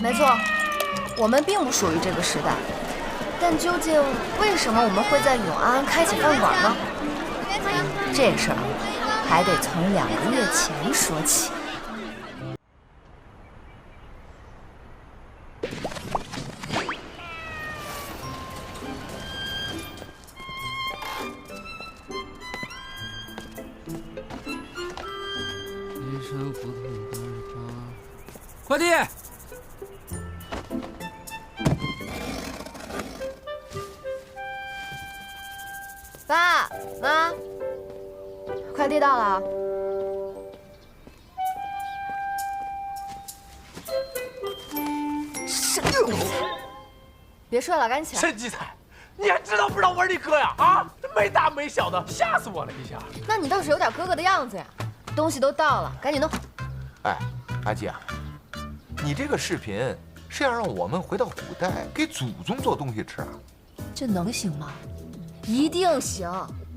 没错，我们并不属于这个时代。但究竟为什么我们会在永安开起饭馆呢？这事儿还得从2个月前说起。林山胡同88，快递。爸妈，快递到了。别睡了，赶紧起来。沈继才，你还知道不知道我是你哥呀？啊，没大没小的，吓死我了一下。那你倒是有点哥哥的样子呀！东西都到了，赶紧弄。哎，阿基啊，你这个视频是要让我们回到古代给祖宗做东西吃啊？这能行吗？一定行！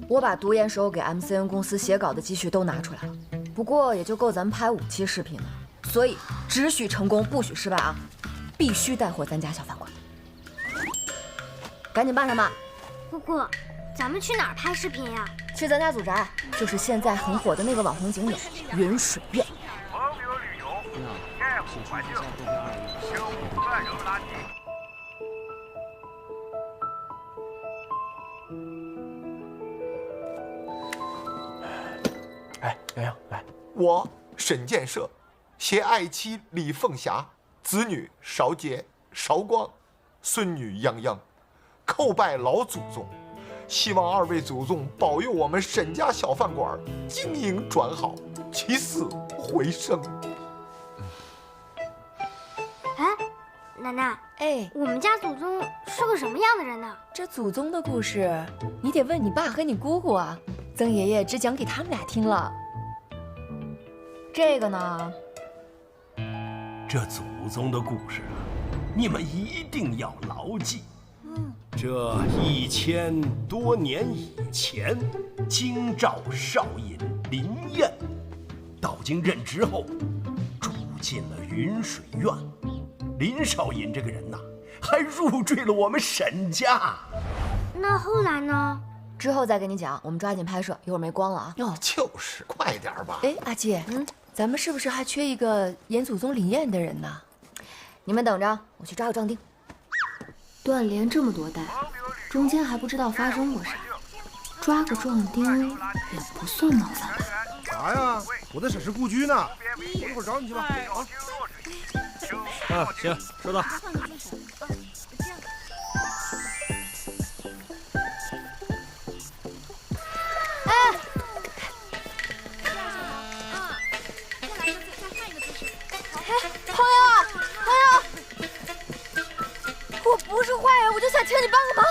我把读研时候给 MCN 公司写稿的积蓄都拿出来了，不过也就够咱们拍5期视频了。所以只许成功，不许失败啊！必须带火咱家小饭馆。赶紧办上吧。姑姑，咱们去哪儿拍视频呀？去咱家祖宅，就是现在很火的那个网红景点云水苑。风流旅游，爱护环境，修复乱扔垃圾。哎，洋洋，来，我沈建设携爱妻李凤霞、子女邵杰、邵光、孙女泱泱，叩拜老祖宗，希望2位祖宗保佑我们沈家小饭馆经营转好，起死回生。哎，奶奶，哎，我们家祖宗是个什么样的人呢？这祖宗的故事，你得问你爸和你姑姑啊。曾爷爷只讲给他们俩听了。这个呢？这祖宗的故事啊，你们一定要牢记。这1000多年以前，京兆少尹林燕到京任职后，住进了云水苑。林少尹这个人呐，还入赘了我们沈家。那后来呢？之后再跟你讲，我们抓紧拍摄，一会儿没光了啊。就是快点吧。哎，阿基，咱们是不是还缺一个演祖宗林燕的人呢？你们等着，我去抓个壮丁。断联这么多代，中间还不知道发生过啥，抓个壮丁也不算麻烦吧？啥呀？我在审视故居呢，我一会儿找你去吧。啊，行，收到。我不是坏人，我就想请你帮个忙。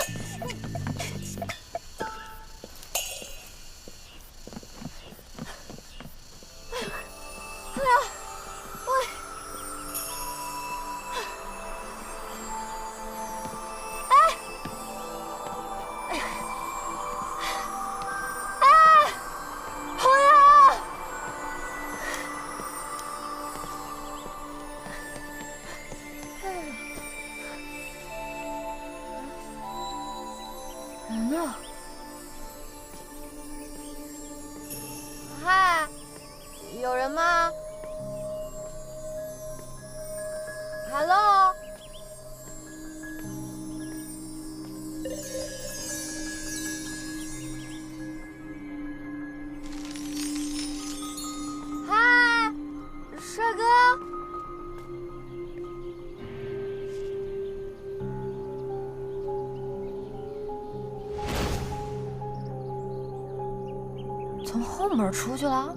人呢？嗨，有人吗 ？Hello。嗨，帅哥。从后门出去了。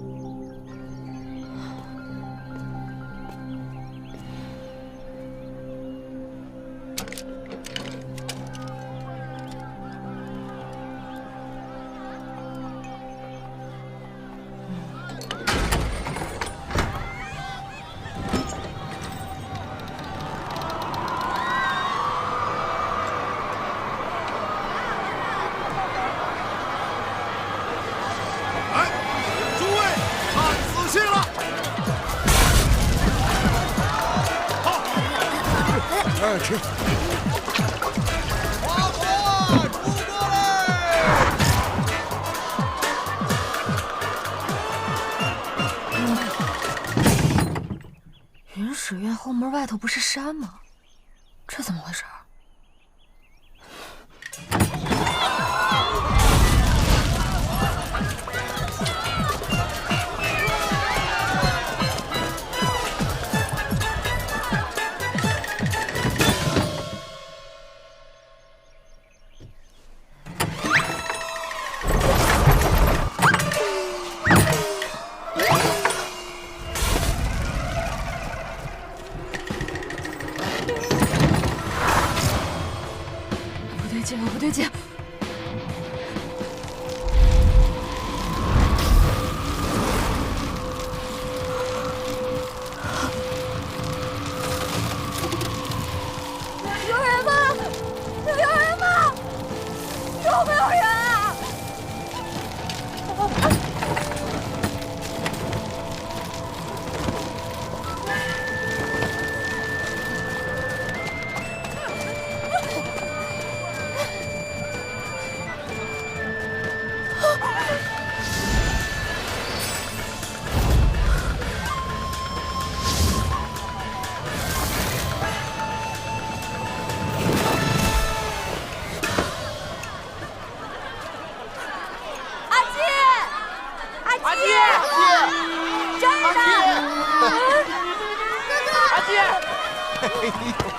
诸位，哎，吃。花火出锅嘞！云史院后门外头不是山吗？这怎么回事？不对劲！有人吗？有人吗？有没有人啊？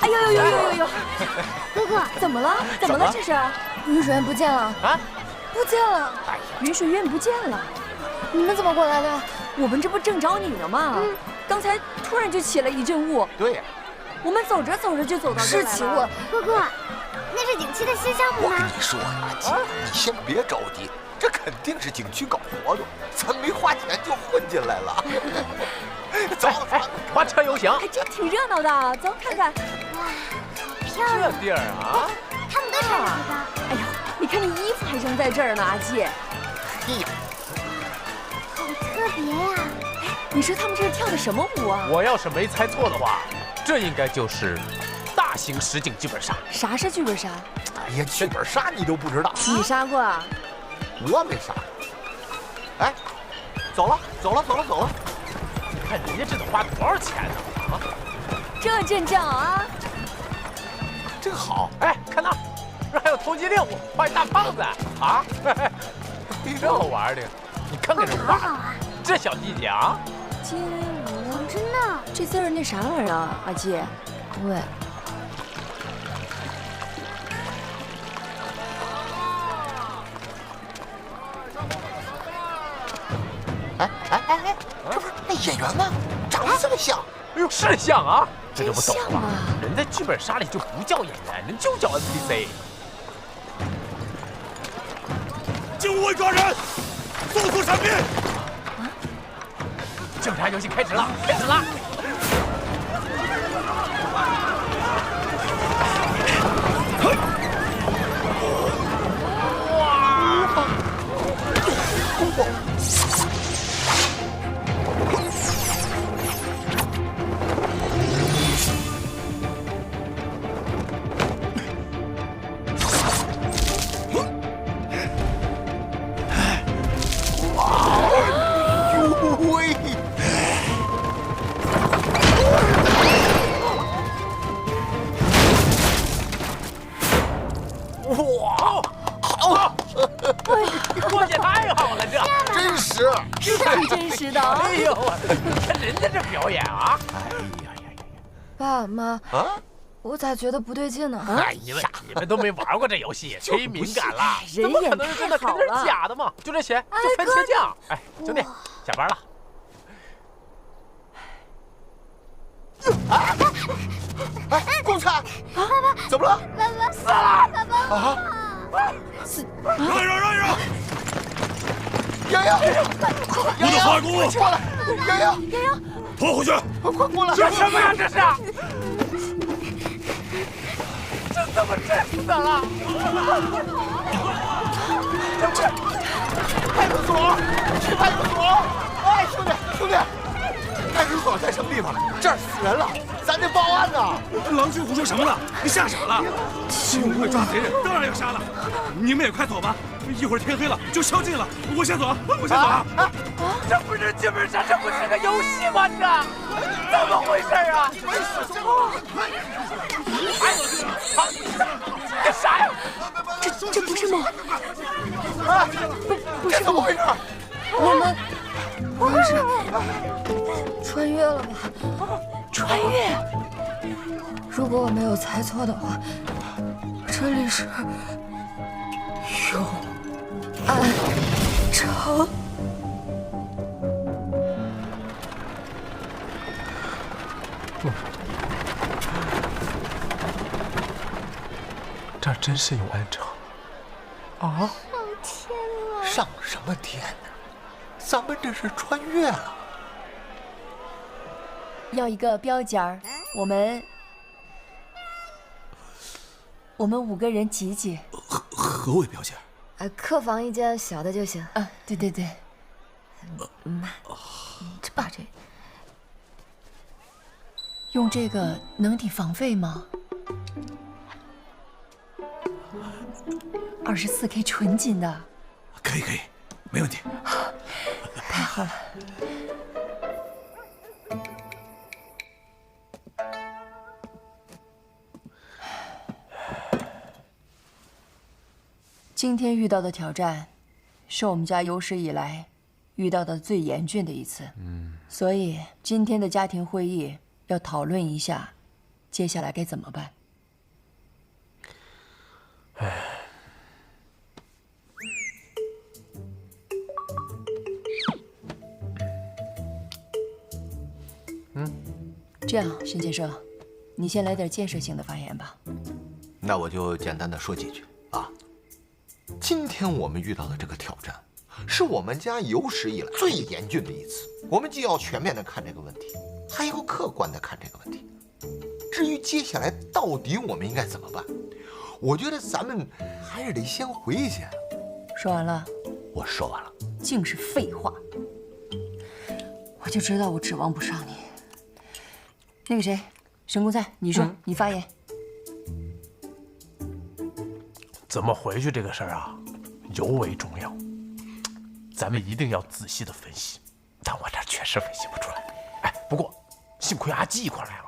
哎呦！哥哥，怎么了？怎么了？这是云水院不见了啊！不见了！云水院不见了！你们怎么过来的？我们这不正找你呢吗？刚才突然就起了一阵雾。对呀，我们走着走着就走到这儿来了。是起雾。哥哥，那是景区的新项目吗？我跟你说呀，姐，你先别着急，这肯定是景区搞活动，咱没花钱就混进来了。走，花车游行，还真挺热闹的，走看看。哇，好漂亮！这地儿啊，他们都穿着这个。哎呦，你看你衣服还扔在这儿呢，阿季。好特别呀！哎，你说他们这是跳的什么舞啊？我要是没猜错的话，这应该就是大型实景剧本杀。啥是剧本杀？哎呀，剧本杀你都不知道？你杀过啊？我没杀。哎，走了。你看人家这得花多少钱呢？啊，这阵仗啊，真好。哎，看那，这还有投机猎物，画一大胖子啊！这好玩的，你看看这画，这小弟弟啊，街舞真的？这字儿那啥玩意儿啊？阿季，喂。哎，这不是那演员吗？长得这么像。哎呦，是像啊，这就不懂了。真像啊！人在剧本杀里就不叫演员，人就叫 NPC。警务卫抓人，搜索闪避。警察游戏开始了！哇，好！过节太好了，这真实，挺真实的。哎呦，你看人家这表演啊！哎呀，爸妈啊，我咋觉得不对劲呢？哎呀，你们都没玩过这游戏，忒敏感了，人怎么可演能是真的？肯定是假的嘛！就这钱，就番茄酱。哎，兄弟，下班了。哎，光灿，爸爸，怎么了？爸爸死了！爸爸啊！让！洋洋，我的花骨，过来！洋洋，拖回去！快过来！这什么呀？这是？这怎么真的了？派出所！去派出所！哎，兄弟，派出所在什么地方？这儿死人了！咱得报案呐！郎君胡说什么呢？你吓傻了？幸会抓贼人，当然要杀了。你们也快走吧，一会儿天黑了就宵禁了。我先走啊，我先走啊！这不是剧本杀，这不是个游戏吗？这怎么回事啊？干啥呀？这不是梦，不是怎么回事？我们是穿越了吧？穿越？如果我没有猜错的话，这里是永安城。这真是永安城啊！上天了！上什么天呢？咱们这是穿越了。要一个标间儿，我们5个人挤挤。何为标间？客房一间小的就行。啊，对对对。这把这用这个能抵房费吗？24K 纯金的。可以，没问题。太好了。今天遇到的挑战，是我们家有史以来遇到的最严峻的一次。所以今天的家庭会议要讨论一下，接下来该怎么办。这样，沈建设，你先来点建设性的发言吧。那我就简单的说几句啊。今天我们遇到的这个挑战，是我们家有史以来最严峻的一次。我们既要全面的看这个问题，还要客观的看这个问题。至于接下来到底我们应该怎么办，我觉得咱们还是得先回去。说完了？我说完了。净是废话。我就知道我指望不上你。那个谁，沈公菜，你说，你发言。怎么回去这个事儿啊，尤为重要，咱们一定要仔细的分析。但我这确实分析不出来。哎，不过幸亏阿基一块来了，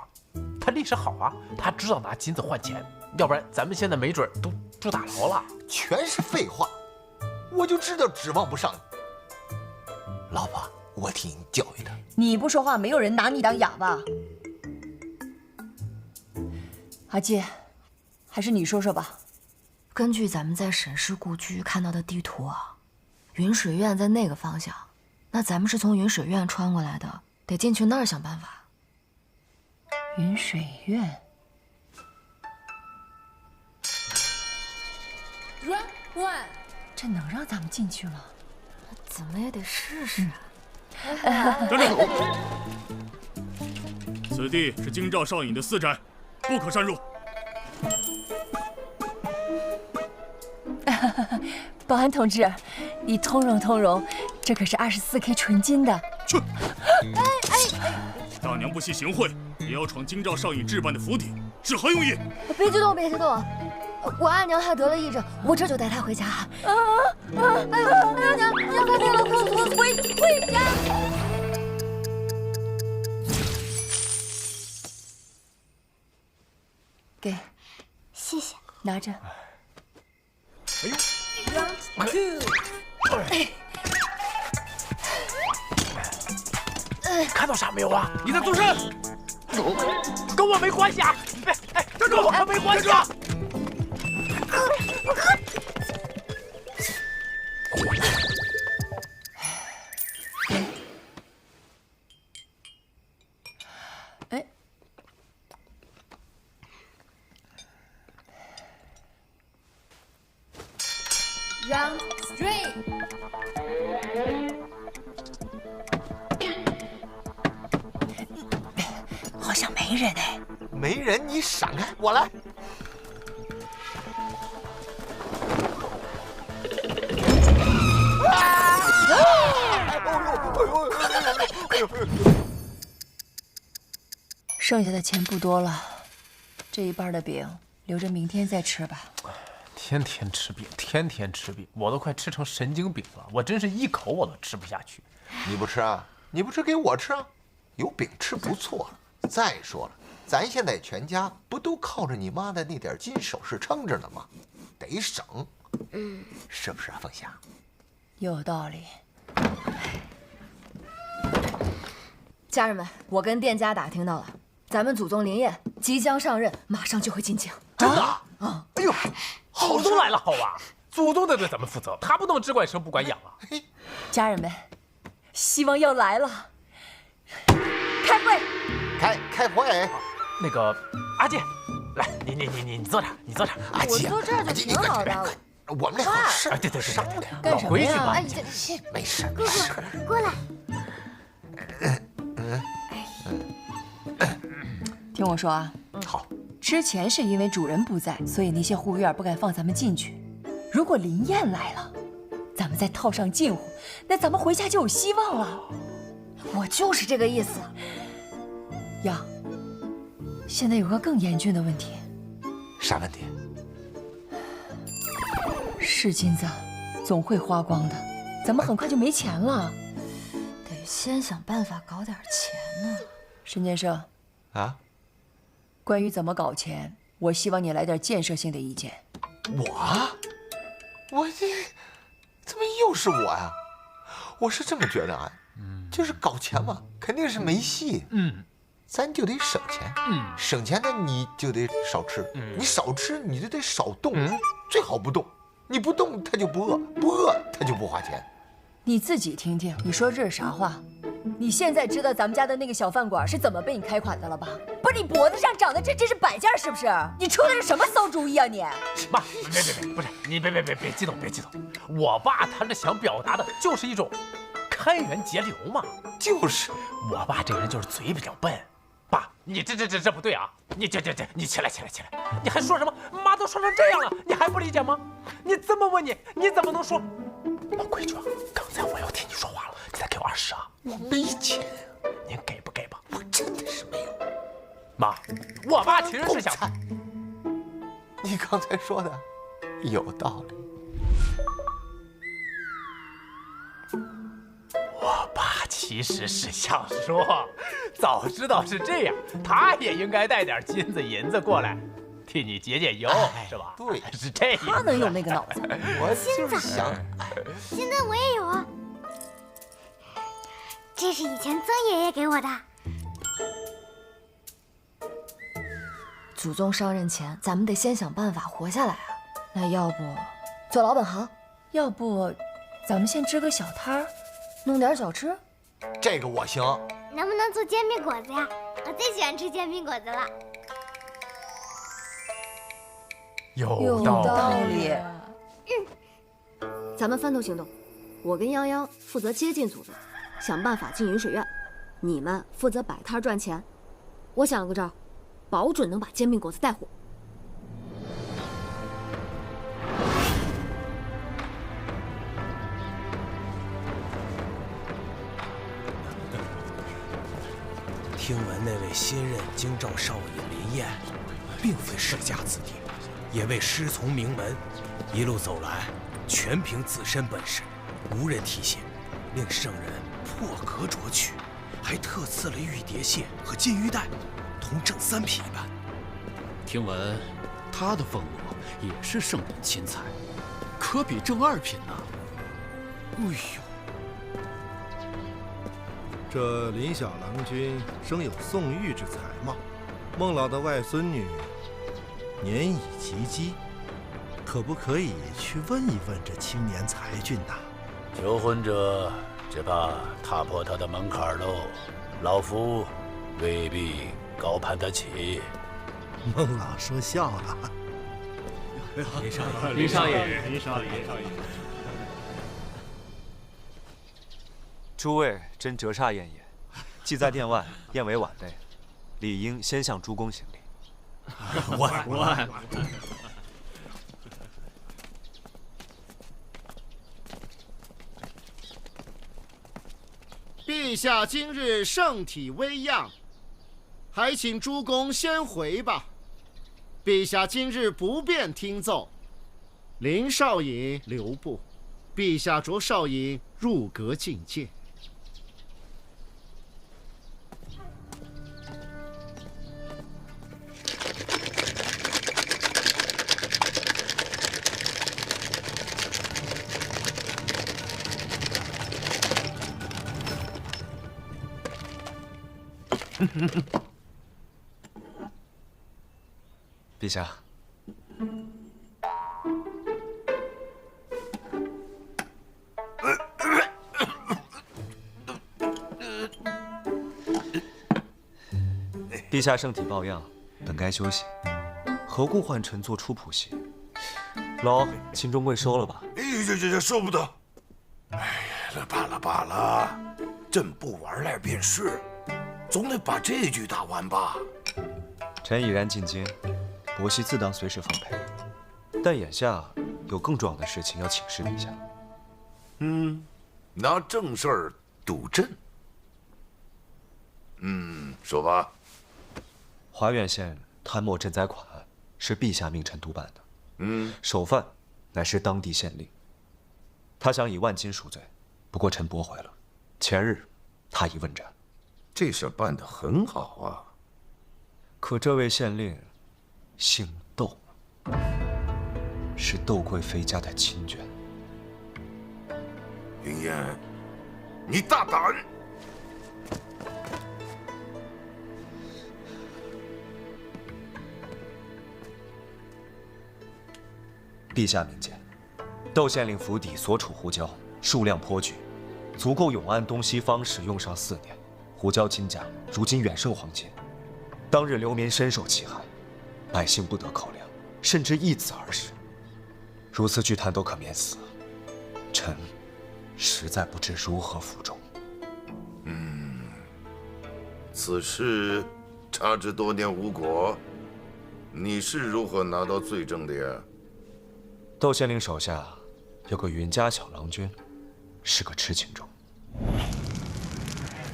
他历史好啊，他知道拿金子换钱，要不然咱们现在没准都住大牢了。全是废话，我就知道指望不上你。老婆，我替你教育他。你不说话，没有人拿你当哑巴。阿基，还是你说说吧。根据咱们在沈氏故居看到的地图啊，云水院在那个方向，那咱们是从云水院穿过来的，得进去那儿想办法。云水院。这能让咱们进去吗？怎么也得试试啊！站住！此地是京兆少尹的私宅，不可擅入。保安同志，你通融，这可是24K 纯金的。去！大娘不惜行贿，也要闯京兆少尹置办的府邸，是何用意？别激动，我阿娘还得了癔症，我这就带她回家。哎呦，娘发病了，回家。给，谢谢。拿着。哎呦！看到啥没有啊？你在做甚？跟我没关系啊！哎，跟我可没关系啊！哎，Round 3。好像没人哎。没人，你闪开，我来。剩下的钱不多了，这一半的饼留着明天再吃吧。天天吃饼，天天吃饼，我都快吃成神经饼了。我真是一口我都吃不下去。你不吃啊？你不吃给我吃啊？有饼吃不错了。再说了，咱现在全家不都靠着你妈的那点金首饰撑着呢吗？得省。是不是啊，凤霞？有道理。家人们，我跟店家打听到了，咱们祖宗林燕即将上任，马上就会进京。真的？啊！哎呦，祖宗来了，好吧？祖宗得对咱们负责，他不能只管生不管养啊。家人们，希望要来了。开会。开会。那个阿健，来，你坐这儿，你坐这儿。阿健，我坐这儿就挺好的。我们俩有事。对，干什么呀？哎，没事。哥哥，过来。听我说啊，好。之前是因为主人不在，所以那些护卫院不敢放咱们进去。如果林燕来了，咱们再套上近乎，那咱们回家就有希望了。我就是这个意思。呀，现在有个更严峻的问题。啥问题？是金子总会花光的，咱们很快就没钱了。得先想办法搞点钱呢。沈建设，啊？关于怎么搞钱，我希望你来点建设性的意见。我这怎么又是我呀？我是这么觉得啊，就是搞钱嘛，肯定是没戏。咱就得省钱。省钱呢，你就得少吃。你少吃，你就得少动。最好不动，你不动他就不饿，不饿他就不花钱。你自己听听，你说这是啥话？你现在知道咱们家的那个小饭馆是怎么被你开款的了吧？不是你脖子上长的这是摆件是不是？你出的是什么馊主意啊你？妈，别，不是你别激动，别激动。我爸他这想表达的就是一种开源节流嘛。就是我爸这个人就是嘴比较笨。爸，你这不对啊！你起来！你还说什么？妈都说成这样了，你还不理解吗？你这么问你怎么能说？老规矩啊，刚才我要替你说话了，你再给我20啊！我没钱，您给不给吧？我真的是没有。妈，我爸其实是想……你刚才说的有道理。我爸其实是想说，早知道是这样，他也应该带点金子银子过来，替你解解忧，是吧？对，是这样。他能有那个脑子？我就是想，现在我也有啊，这是以前曾爷爷给我的。祖宗上任前，咱们得先想办法活下来啊。那要不做老本行？要不咱们先支个小摊儿，弄点小吃？这个我行。能不能做煎饼果子呀？我最喜欢吃煎饼果子了。有道理。咱们分头行动，我跟泱泱负责接近祖宗，想办法进云水院；你们负责摆摊赚钱。我想了个招，保准能把煎饼果子带火。听闻那位新任京兆少爷林燕，并非世家子弟，也未师从名门，一路走来，全凭自身本事，无人提携，令圣人破格擢取，还特赐了玉蝶蟹和金玉带，同正3匹一般。听闻他的俸禄也是圣人亲采，可比正2品呢。哎呦！这林小郎君生有宋玉之才貌，孟老的外孙女年已及笄，可不可以去问一问这青年才俊呐？求婚者只怕踏破他的门槛喽，老夫未必高攀得起。孟老说笑了。林少爷。诸位真折煞燕也，既在殿外，燕为晚辈，理应先向诸公行礼。我。陛下今日圣体微恙，还请诸公先回吧。陛下今日不便听奏，林少尹留步，陛下着少尹入阁觐见。陛下，陛下身体抱恙，本该休息，何故唤臣做出仆席？老秦中贵收了吧？这收不得。哎呀，罢了，朕不玩赖便是，总得把这局打完吧。臣已然进京，薄席自当随时奉陪，但眼下有更重要的事情要请示陛下。拿正事儿堵朕。说吧。华苑县贪墨赈灾款案是陛下命臣督办的，首犯乃是当地县令。他想以万金赎罪，不过臣驳回了。前日他已问斩。这事办得很好啊。可这位县令姓窦，是窦贵妃家的亲眷。云烟，你大胆！陛下明鉴，窦县令府邸所储胡椒数量颇巨，足够永安东西方使用上4年。胡椒金价如今远胜黄金，当日流民深受其害，百姓不得口粮，甚至易子而食。如此巨贪都可免死，臣实在不知如何服众。此事查之多年无果，你是如何拿到罪证的呀？窦县令手下有个云家小郎君，是个痴情种。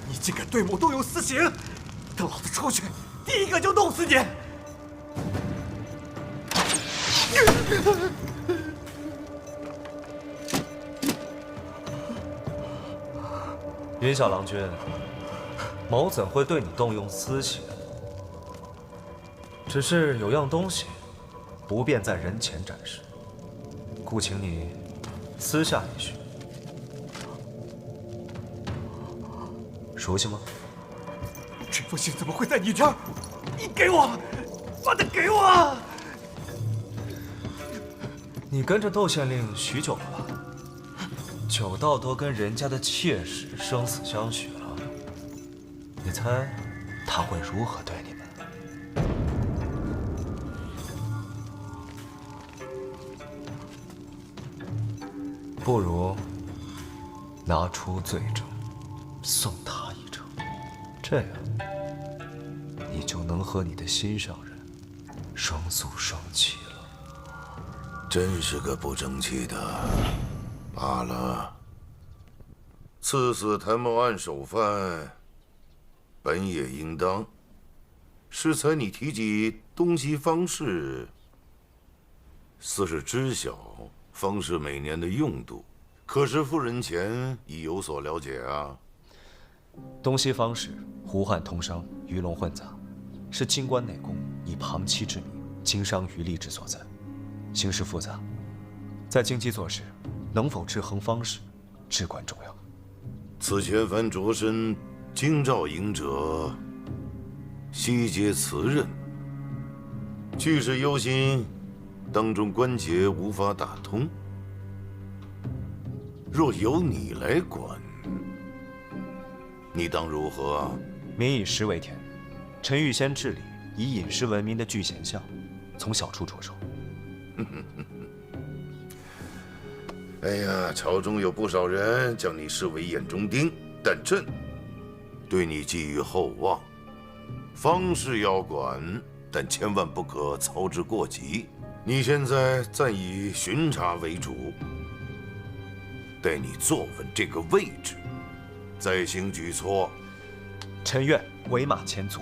你竟敢对母动用私刑！等老子出去，第一个就弄死你！云小郎君，某怎会对你动用私刑？只是有样东西不便在人前展示，故请你私下里寻。熟悉吗？这封信怎么会在你这儿？你给我，把它给我！你跟着窦县令许久了吧？久到都跟人家的妾室生死相许了。你猜他会如何对你们？不如拿出罪证，送他一程，这样你就能和你的心上人双宿双栖了。真是个不争气的。罢了，赐死贪墨案首犯，本也应当。适才你提及东西方士，似是知晓方士每年的用度，可是夫人前已有所了解啊。东西方士胡汉通商，鱼龙混杂，是京官内宫以旁戚之名经商渔利之所在，形势复杂，在京畿做事，能否制衡方士，至关重要。此前凡着身京兆营者，悉皆辞任。去世忧心，当中关节无法打通。若由你来管，你当如何啊？民以食为天，臣欲先治理以饮食闻名的聚贤巷，从小处着手。哎呀，朝中有不少人将你视为眼中钉，但朕对你寄予厚望。方士要管，但千万不可操之过急。你现在暂以巡查为主，待你坐稳这个位置，再行举措。臣愿为马前卒。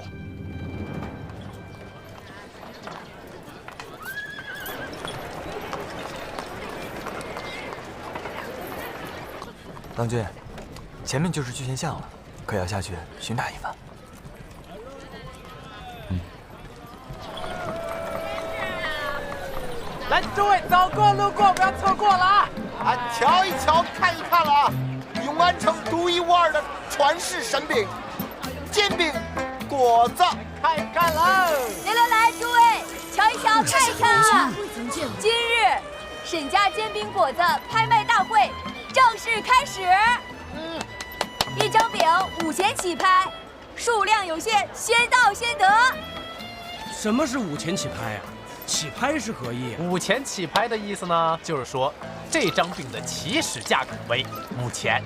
郎君，前面就是聚贤巷了，可要下去巡查一番。来，诸位走过路过不要错过了啊！瞧一瞧，看一看了啊！永安城独一无二的传世神饼——煎饼果子，看一看喽！来，诸位瞧一瞧，看一看啊！今日沈家煎饼果子拍卖大会正式开始。一张饼5钱起拍，数量有限，先到先得。什么是5钱起拍啊？起拍是何意？5钱起拍的意思呢，就是说这张饼的起始价格为5钱。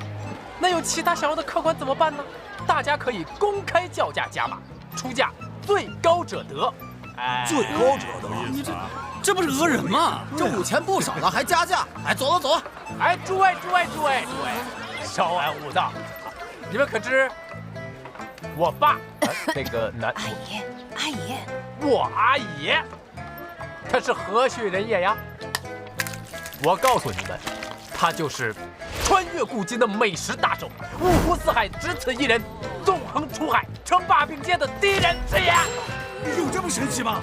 那有其他想要的客官怎么办呢？大家可以公开叫价加码，出价最高者得。最高者得，你这不是讹人吗？这5钱不少了，还加价！走了走了！诸位，稍安勿躁。你们可知我爸那个男阿姨，我阿姨，他是何许人也呀？我告诉你们，他就是穿越古今的美食大手，五湖四海只此一人，纵横出海，称霸并肩的第一人是也。有这么神奇吗？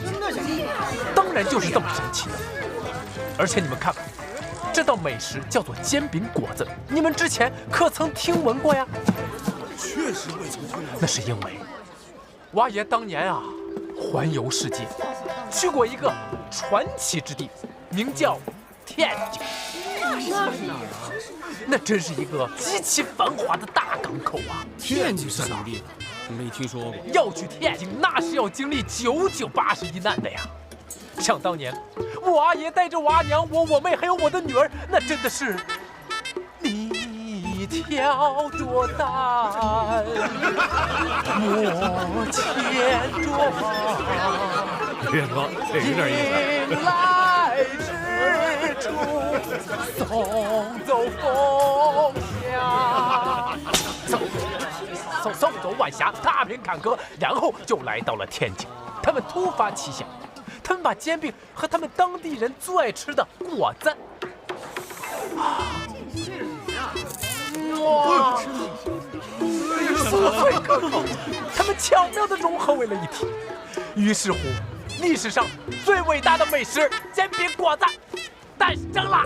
当然就是这么神奇的。而且你们看看，这道美食叫做煎饼果子，你们之前可曾听闻过呀？确实未曾听闻。那是因为我阿爷当年啊环游世界，去过一个传奇之地，名叫天津。那真是一个极其繁华的大港口啊！天津是哪地方？没听说过。要去天津，那是要经历9981难的呀。想当年，我阿爷带着我阿娘、我妹还有我的女儿，那真的是你挑着担，我牵着马。别说，这有点意思。迎来之处，送走风霞。送走晚霞，踏平坎坷，然后就来到了天津。他们突发奇想，他们把煎饼和他们当地人最爱吃的果子，哇，酥脆可口，他们巧妙地融合为了一体。于是乎，历史上最伟大的美食——煎饼果子诞生了。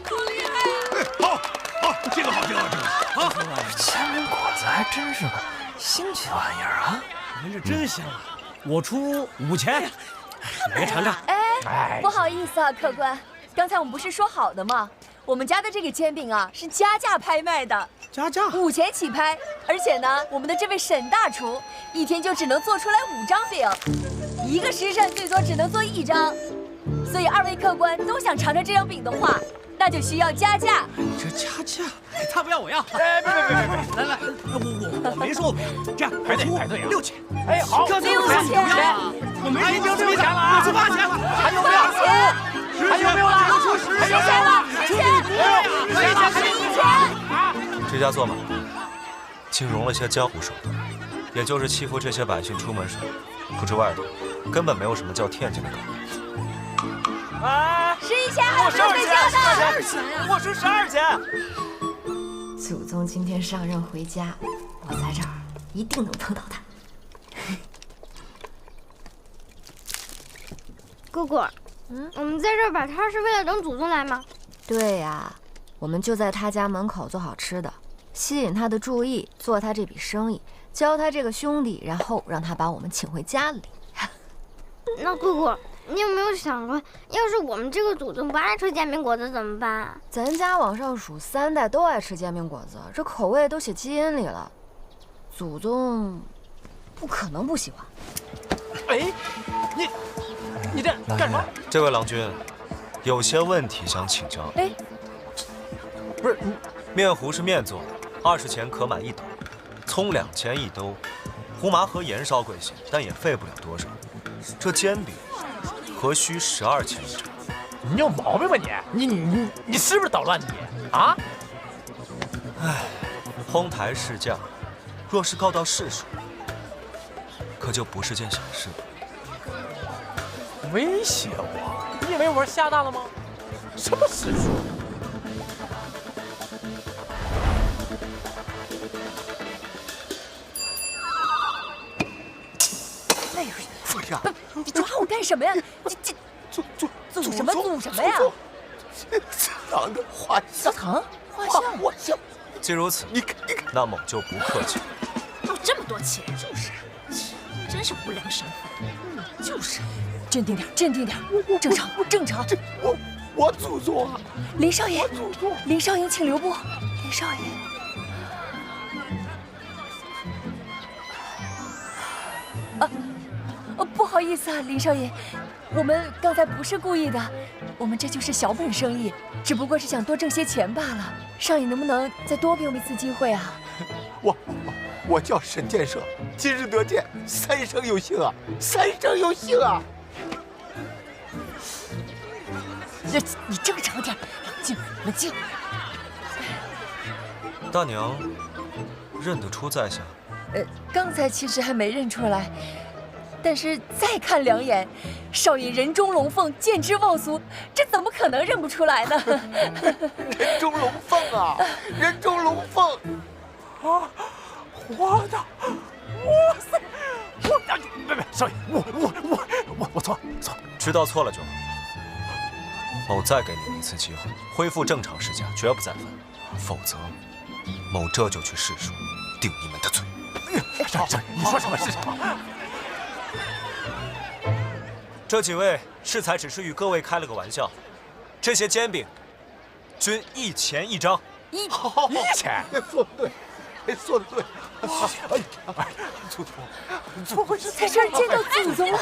好厉害呀！好，这个好。煎饼果子还真是个新奇玩意儿啊！闻着真香啊！我出5钱，哪个尝尝？不好意思啊，客官，刚才我们不是说好的吗？我们家的这个煎饼啊是加价拍卖的，加价5钱起拍，而且呢，我们的这位沈大厨一天就只能做出来5张饼，1个时辰最多只能做1张，所以2位客官都想尝尝这张饼的话，那就需要加价。这加价，他不要我要。别，来，我没说我不要。这样排队啊！6钱。好，6钱。我没已经6钱了啊！出8钱了，还有没有？还有没有了？出10钱了，10钱，还有1钱。这家做买卖竟融了些江湖手段，也就是欺负这些百姓出门时，不知外头根本没有什么叫天津的港。 11钱还有12钱，12钱呀！我出12钱。祖宗今天上任回家，我在这儿一定能碰到他。姑姑，我们在这儿摆摊是为了等祖宗来吗？对呀，我们就在他家门口做好吃的，吸引他的注意，做他这笔生意，教他这个兄弟，然后让他把我们请回家里。那姑姑，你有没有想过，要是我们这个祖宗不爱吃煎饼果子怎么办啊？咱家往上数3代都爱吃煎饼果子，这口味都写基因里了，祖宗不可能不喜欢。哎，你这干什么？这位郎君，有些问题想请教。哎，不是，面糊是面做的，20钱可买1斗；葱2钱1兜；胡麻和盐稍贵些，但也费不了多少。这煎饼何须12钱1张？你有毛病吧你？你是不是捣乱你啊？唉，哄抬市价，若是告到世上，可就不是件小事了。威胁我？你以为我是吓大了吗？什么世数？放下！你抓我干什么呀？祖什么呀？祠堂的画像。祠堂画像。既如此，你看，那某就不客气。要这么多钱，真是无良商贩。就是，镇定点，正常。我祖宗啊！林少爷，我祖宗！林少爷，请留步。林少爷。不好意思啊，林少爷，我们刚才不是故意的，我们这就是小本生意，只不过是想多挣些钱罢了。少爷能不能再多给我们一次机会啊？我叫沈建设，今日得见，三生有幸啊！3生有幸啊！你正常点，冷静。大娘，认得出在下？刚才其实还没认出来。但是再看2眼，少爷人中龙凤，见之忘俗，这怎么可能认不出来呢？人中龙凤啊，人中龙凤啊，活的！哇塞！别，少爷，我错。知道错了就好。某再给你们一次机会，恢复正常市价，绝不再犯，否则，某这就去市署定你们的罪。少爷，你说什么是什么？这几位适才只是与各位开了个玩笑，这些煎饼均1钱1张。1钱？说得对。哎，祖宗，怎么回事？在这儿见到祖宗了！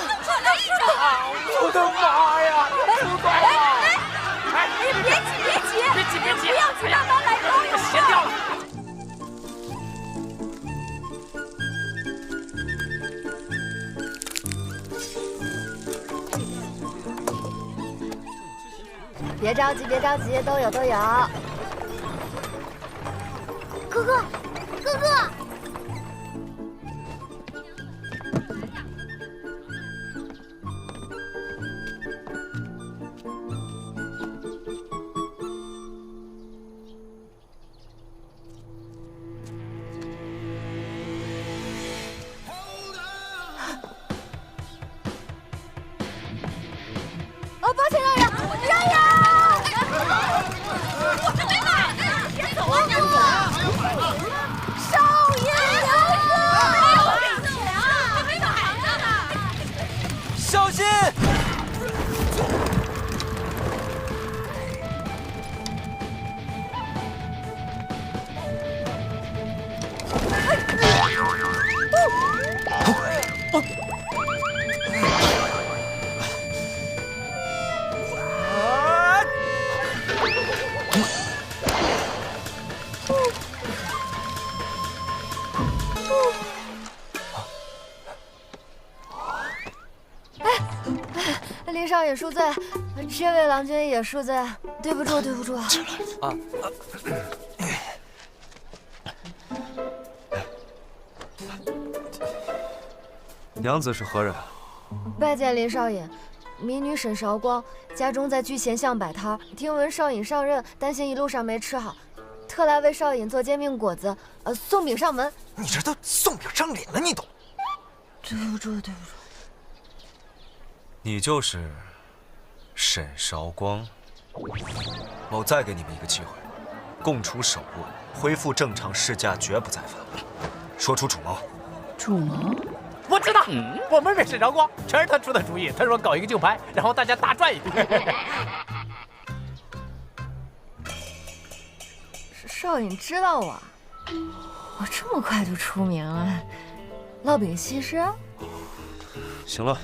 我的妈呀！别急，不要急，慢慢来，都有鞋掉了。别着急，都有。哥哥。抱歉大人，让呀！我这没买呢，别走啊，娘子！少爷娘子，我没买呢。小心！林少爷恕罪，这位郎君也恕罪，对不住。啊。娘子是何人？拜见林少爷，民女沈韶光，家中在聚贤巷摆摊，听闻少尹上任，担心一路上没吃好，特来为少尹做煎饼果子，送饼上门。你这都送饼上脸了，你都。对不住。你就是沈韶光。某再给你们一个机会，供出首物，恢复正常市价，绝不再犯。说出主谋。主谋？我知道，我妹妹沈韶光，全是他出的主意。他说搞一个竞拍，然后大家大赚一笔。少尹知道我这么快就出名了，烙饼西施。行了，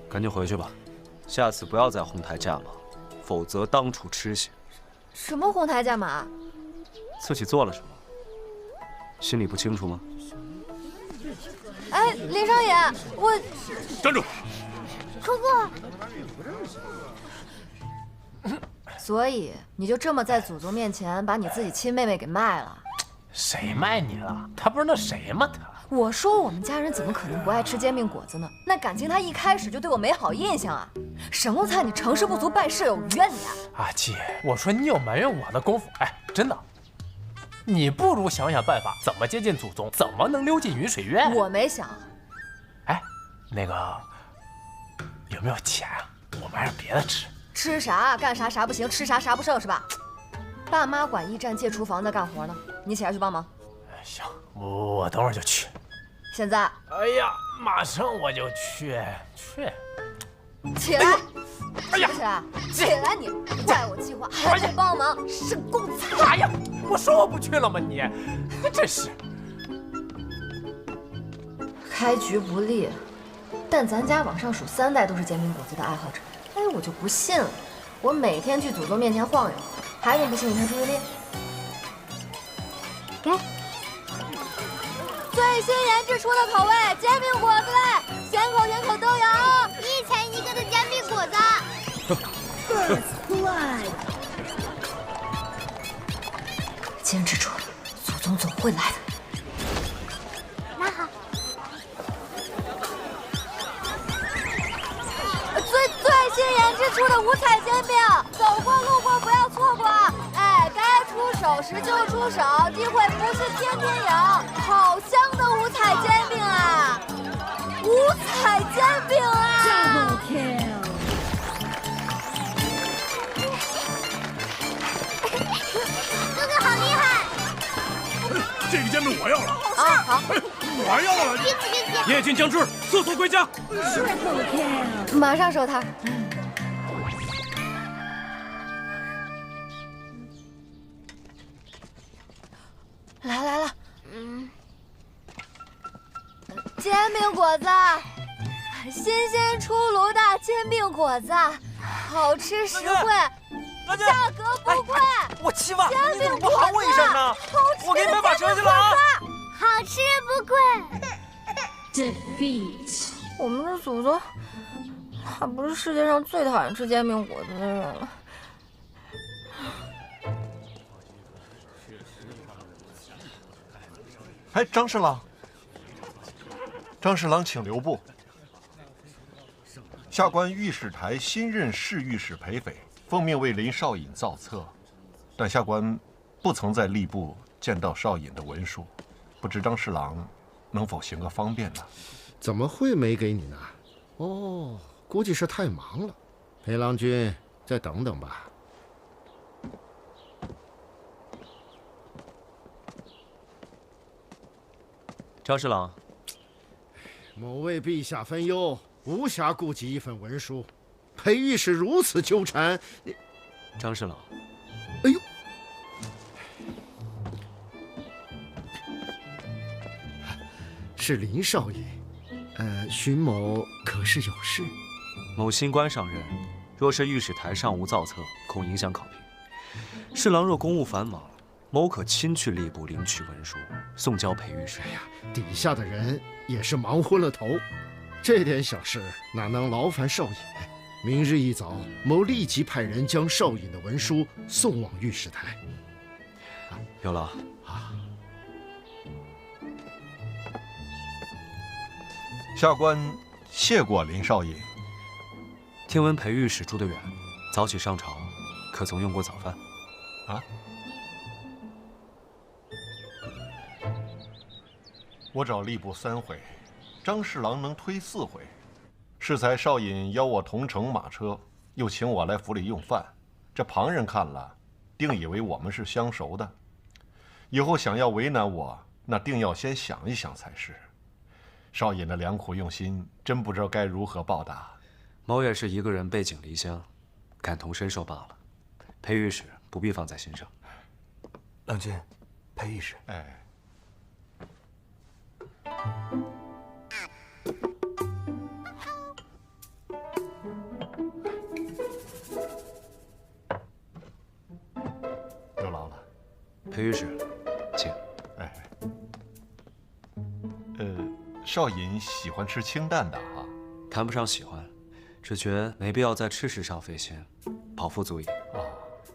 赶紧回去吧，下次不要再哄抬价码，否则当处吃血。什么哄抬价码？自己做了什么，心里不清楚吗？哎，林少爷，我站住！哥哥。所以你就这么在祖宗面前把你自己亲妹妹给卖了？谁卖你了？他不是那谁吗？他。我说我们家人怎么可能不爱吃煎饼果子呢？那感情他一开始就对我没好印象啊！沈公才，你成事不足败事有余啊你！阿季，我说你有埋怨我的功夫，哎，真的，你不如想想办法，怎么接近祖宗，怎么能溜进云水院？我没想。哎，那个有没有钱啊？我买点别的吃。吃啥干啥啥不行，吃啥啥不剩是吧？爸妈管驿站借厨房在干活呢，你起来去帮忙。行，我等会儿就去。现在？哎呀，马上我就去。起来！哎呀，起来！起来你！怪我计划还不帮忙，省公财！哎呀，我说我不去了吗你？真是。开局不利，但咱家往上数3代都是煎饼果子的爱好者。哎，我就不信了，我每天去祖宗面前晃悠，还能不吸引他注意力？给。最新研制出的口味煎饼果子嘞，咸口甜口都有，1钱1个的煎饼果子。坚持住，祖宗总会来的。拿好。最新研制出的五彩煎饼，走过路过不要错过。哎，该出手时就出手，机会不是天天有。好香的五彩煎饼啊！五彩煎饼啊！哥哥好厉害！这个煎饼我要了。啊，好，我要了。别！夜尽将至，速速归家。马上收摊。来了，煎饼果子，新鲜出炉的煎饼果子，好吃实惠，价格不贵。我7万，煎饼不喊我一声呢？我给你们把车去了啊！好吃不贵。Defeat， 我们的祖宗还不是世界上最讨厌吃煎饼果子的人了。哎，张侍郎，请留步。下官御史台新任侍御史裴斐，奉命为林少尹造册，但下官不曾在吏部见到少尹的文书，不知张侍郎能否行个方便呢？怎么会没给你呢？哦，估计是太忙了。裴郎君，再等等吧。张侍郎，某为陛下分忧，无暇顾及一份文书。裴御史如此纠缠，张侍郎，哎呦，是林少爷。荀某可是有事？某新官上任，若是御史台上无造册，恐影响考评。侍郎若公务繁忙，某可亲去吏部领取文书，送交裴御史。哎呀，底下的人也是忙昏了头，这点小事哪能劳烦少尹？明日一早，某立即派人将少尹的文书送往御史台。有了。下官谢过林少尹。听闻裴御史住得远，早起上朝，可曾用过早饭？啊？我找吏部3回，张侍郎能推4回。适才少尹邀我同乘马车，又请我来府里用饭，这旁人看了，定以为我们是相熟的。以后想要为难我，那定要先想一想才是。少尹的良苦用心，真不知道该如何报答。某也是一个人背井离乡，感同身受罢了。裴御史不必放在心上。郎君，裴御史。哎。有劳了。裴御史，请。哎。少尹喜欢吃清淡的啊？谈不上喜欢，只觉没必要在吃食上费心，饱腹足矣。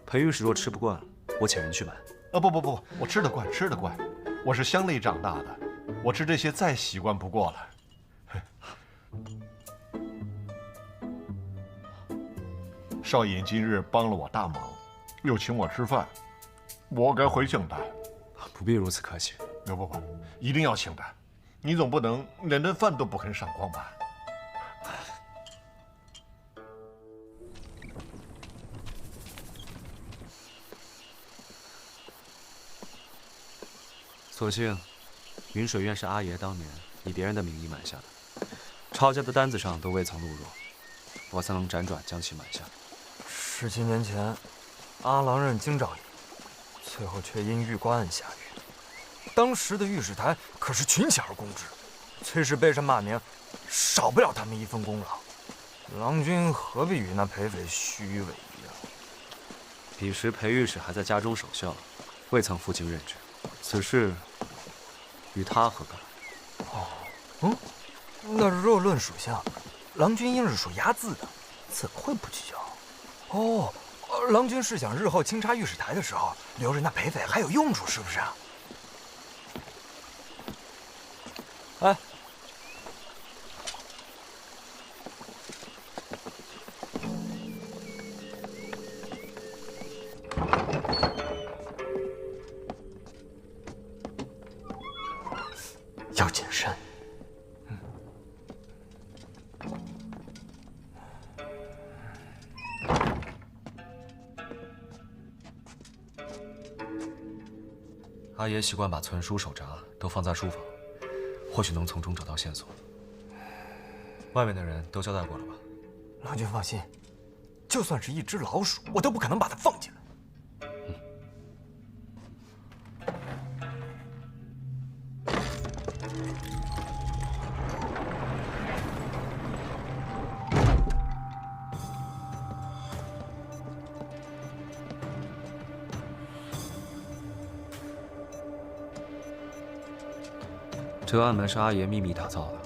裴御史若吃不惯，我遣人去买。不，我吃得惯，吃得惯。我是乡里长大的，我吃这些再习惯不过了。少尹今日帮了我大忙，又请我吃饭，我该回请他。不必如此客气。不，一定要请他。你总不能连顿饭都不肯赏光吧？所幸，云水院是阿爷当年以别人的名义买下的，抄家的单子上都未曾录入，我才能辗转将其买下。17年前，阿郎任京兆尹，最后却因御官案下狱。当时的御史台可是群起而攻之，崔氏背上骂名，少不了他们一份功劳。郎君何必与那裴匪虚与委蛇啊？彼时裴御史还在家中守孝，未曾负荆任职，此事与他何干？那若论属相，郎君应是属押字的，怎么会不计较？郎君是想日后清查御史台的时候，留着那裴匪还有用处，是不是啊？哎，要谨慎。阿爷习惯把存书、手札都放在书房，或许能从中找到线索。外面的人都交代过了吧？郎君放心，就算是一只老鼠，我都不可能把它放进来。这暗门是阿爷秘密打造的，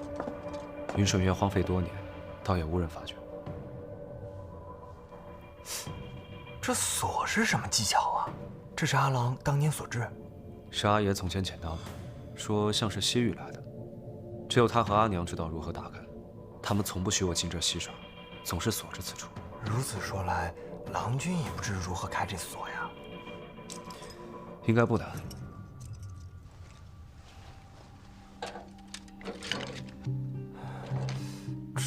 云水院荒废多年，倒也无人发觉。这锁是什么技巧啊？这是阿郎当年所制？是阿爷从前捡到的，说像是西域来的，只有他和阿娘知道如何打开。他们从不许我进这戏耍，总是锁着此处。如此说来，郎君也不知如何开这锁呀？应该不难。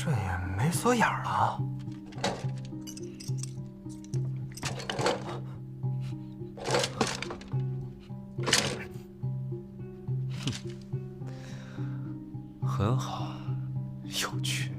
这也没锁眼儿啊。很好，有趣。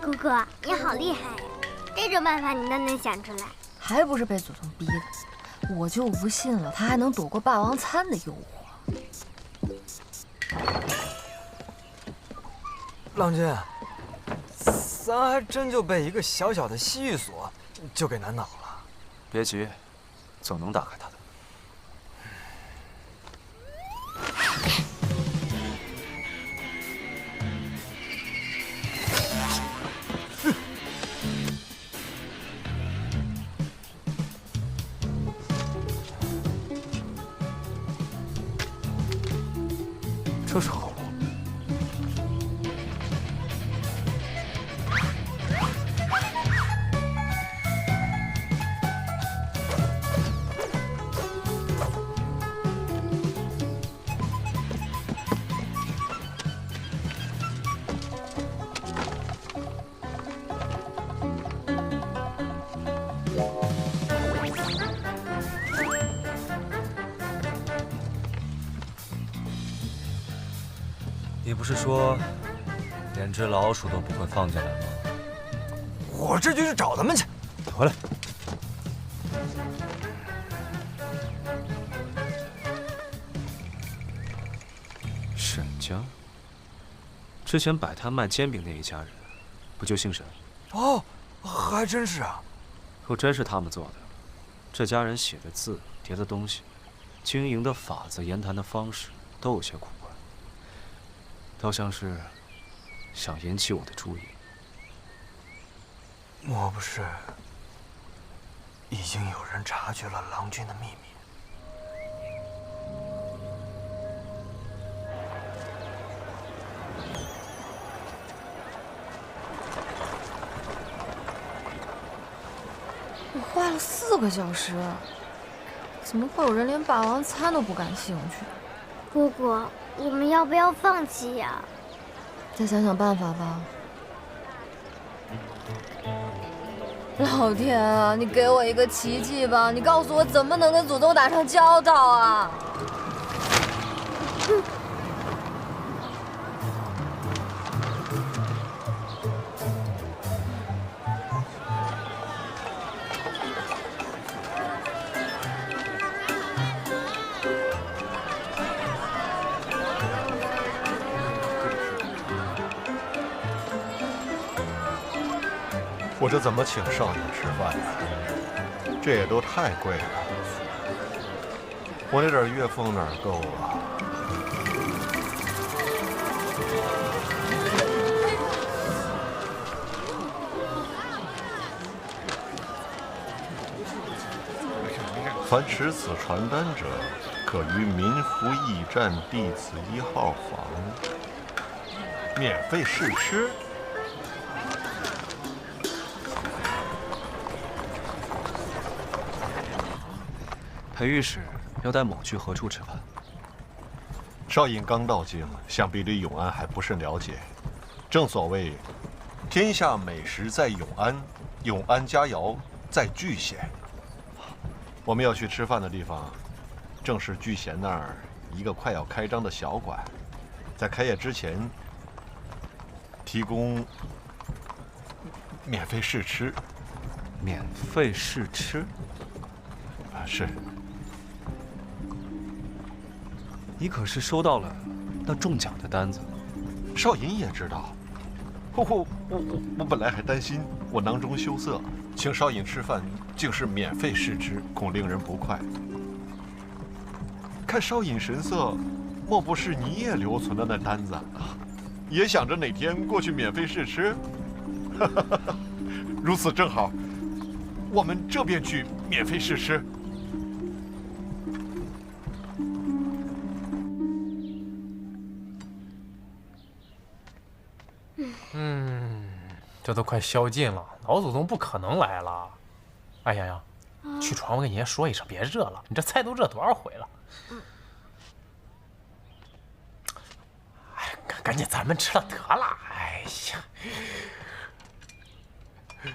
姑姑，你好厉害呀！这种办法你都能想出来，还不是被祖宗逼的？我就不信了，他还能躲过霸王餐的诱惑。郎君，咱还真就被一个小小的西域锁就给难倒了。别急，总能打开它的。这是何物？你不是说连只老鼠都不会放进来吗？我这就去找他们去。回来。沈家，之前摆摊卖煎饼那一家人，不就姓沈？哦，还真是啊。若真是他们做的，这家人写的字、叠的东西、经营的法子、言谈的方式，都有些古怪，倒像是想引起我的注意。莫不是已经有人察觉了郎君的秘密？我花了4个小时，怎么会有人连霸王餐都不感兴趣？姑姑，我们要不要放弃呀？再想想办法吧。老天啊，你给我一个奇迹吧！你告诉我怎么能跟祖宗打上交道啊？我这怎么请少爷吃饭呀？这也都太贵了，我那点月俸哪儿够啊？凡持此传单者，可于民福驿站弟子1号房免费试吃。裴御史要带某去何处吃饭？少尹刚到京，想必对永安还不甚了解。正所谓，天下美食在永安，永安佳肴在聚贤。我们要去吃饭的地方，正是聚贤那儿一个快要开张的小馆，在开业之前，提供免费试吃。免费试吃？是。你可是收到了那中奖的单子？少尹也知道。我本来还担心我囊中羞涩，请少尹吃饭竟是免费试吃，恐令人不快。看少尹神色，莫不是你也留存了那单子？也想着哪天过去免费试吃？如此正好，我们这便去免费试吃。这都快宵禁了，老祖宗不可能来了。哎洋洋，去床，我跟爷爷说一声，别热了，你这菜都热多少回了？哎，赶紧咱们吃了得了。哎呀，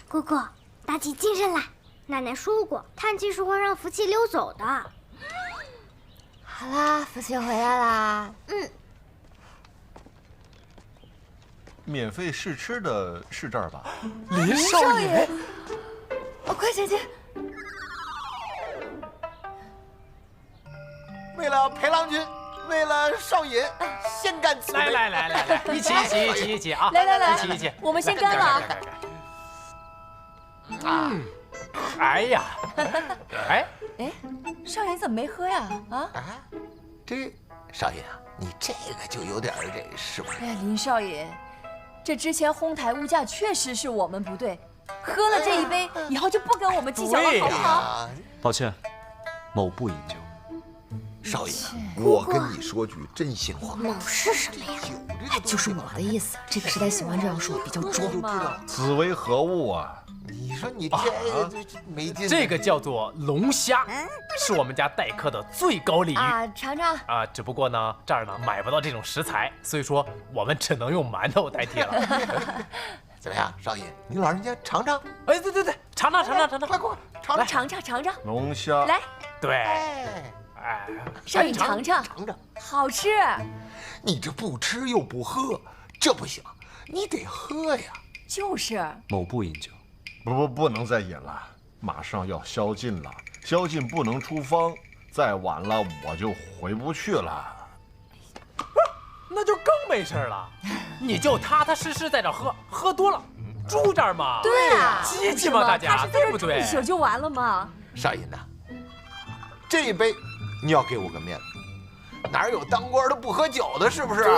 姑姑，大吉精神啦！奶奶说过，叹气是会让福气溜走的。好啦，福气回来啦。免费试吃的是这儿吧？林少爷，快前进！为了裴郎君，为了少尹，先干此杯！来，一起啊！来，一起，我们先干了啊！哎呀，哎，少爷怎么没喝呀？这少尹啊，你这个就有点这是吧？哎呀，林少爷。这之前哄抬物价确实是我们不对，喝了这一杯以后就不跟我们计较了，好不好？抱歉，某不饮酒。少爷，我跟你说句真心话，某是什么呀？就是某的意思。这个时代喜欢这样说，比较装嘛。此为何物啊？你说你这没劲。这个叫做龙虾，是我们家待客的最高礼遇啊！尝尝啊！只不过呢，这儿呢买不到这种食材，所以说我们只能用馒头代替了。怎么样，少爷，您老人家尝尝？哎，对，尝尝，快过来尝尝。龙虾，来，对，哎，少爷尝尝，好吃。你这不吃又不喝，这不行，你得喝呀。就是。某不饮酒。不能再饮了，马上要宵禁了，宵禁不能出方，再晚了我就回不去了。那就更没事了，你就踏踏实实在这喝，喝多了住这儿嘛。对啊，积极嘛，大家，对不对？一宿就完了嘛。少尹呐，这一杯你要给我个面子，哪有当官的不喝酒的，是不是？对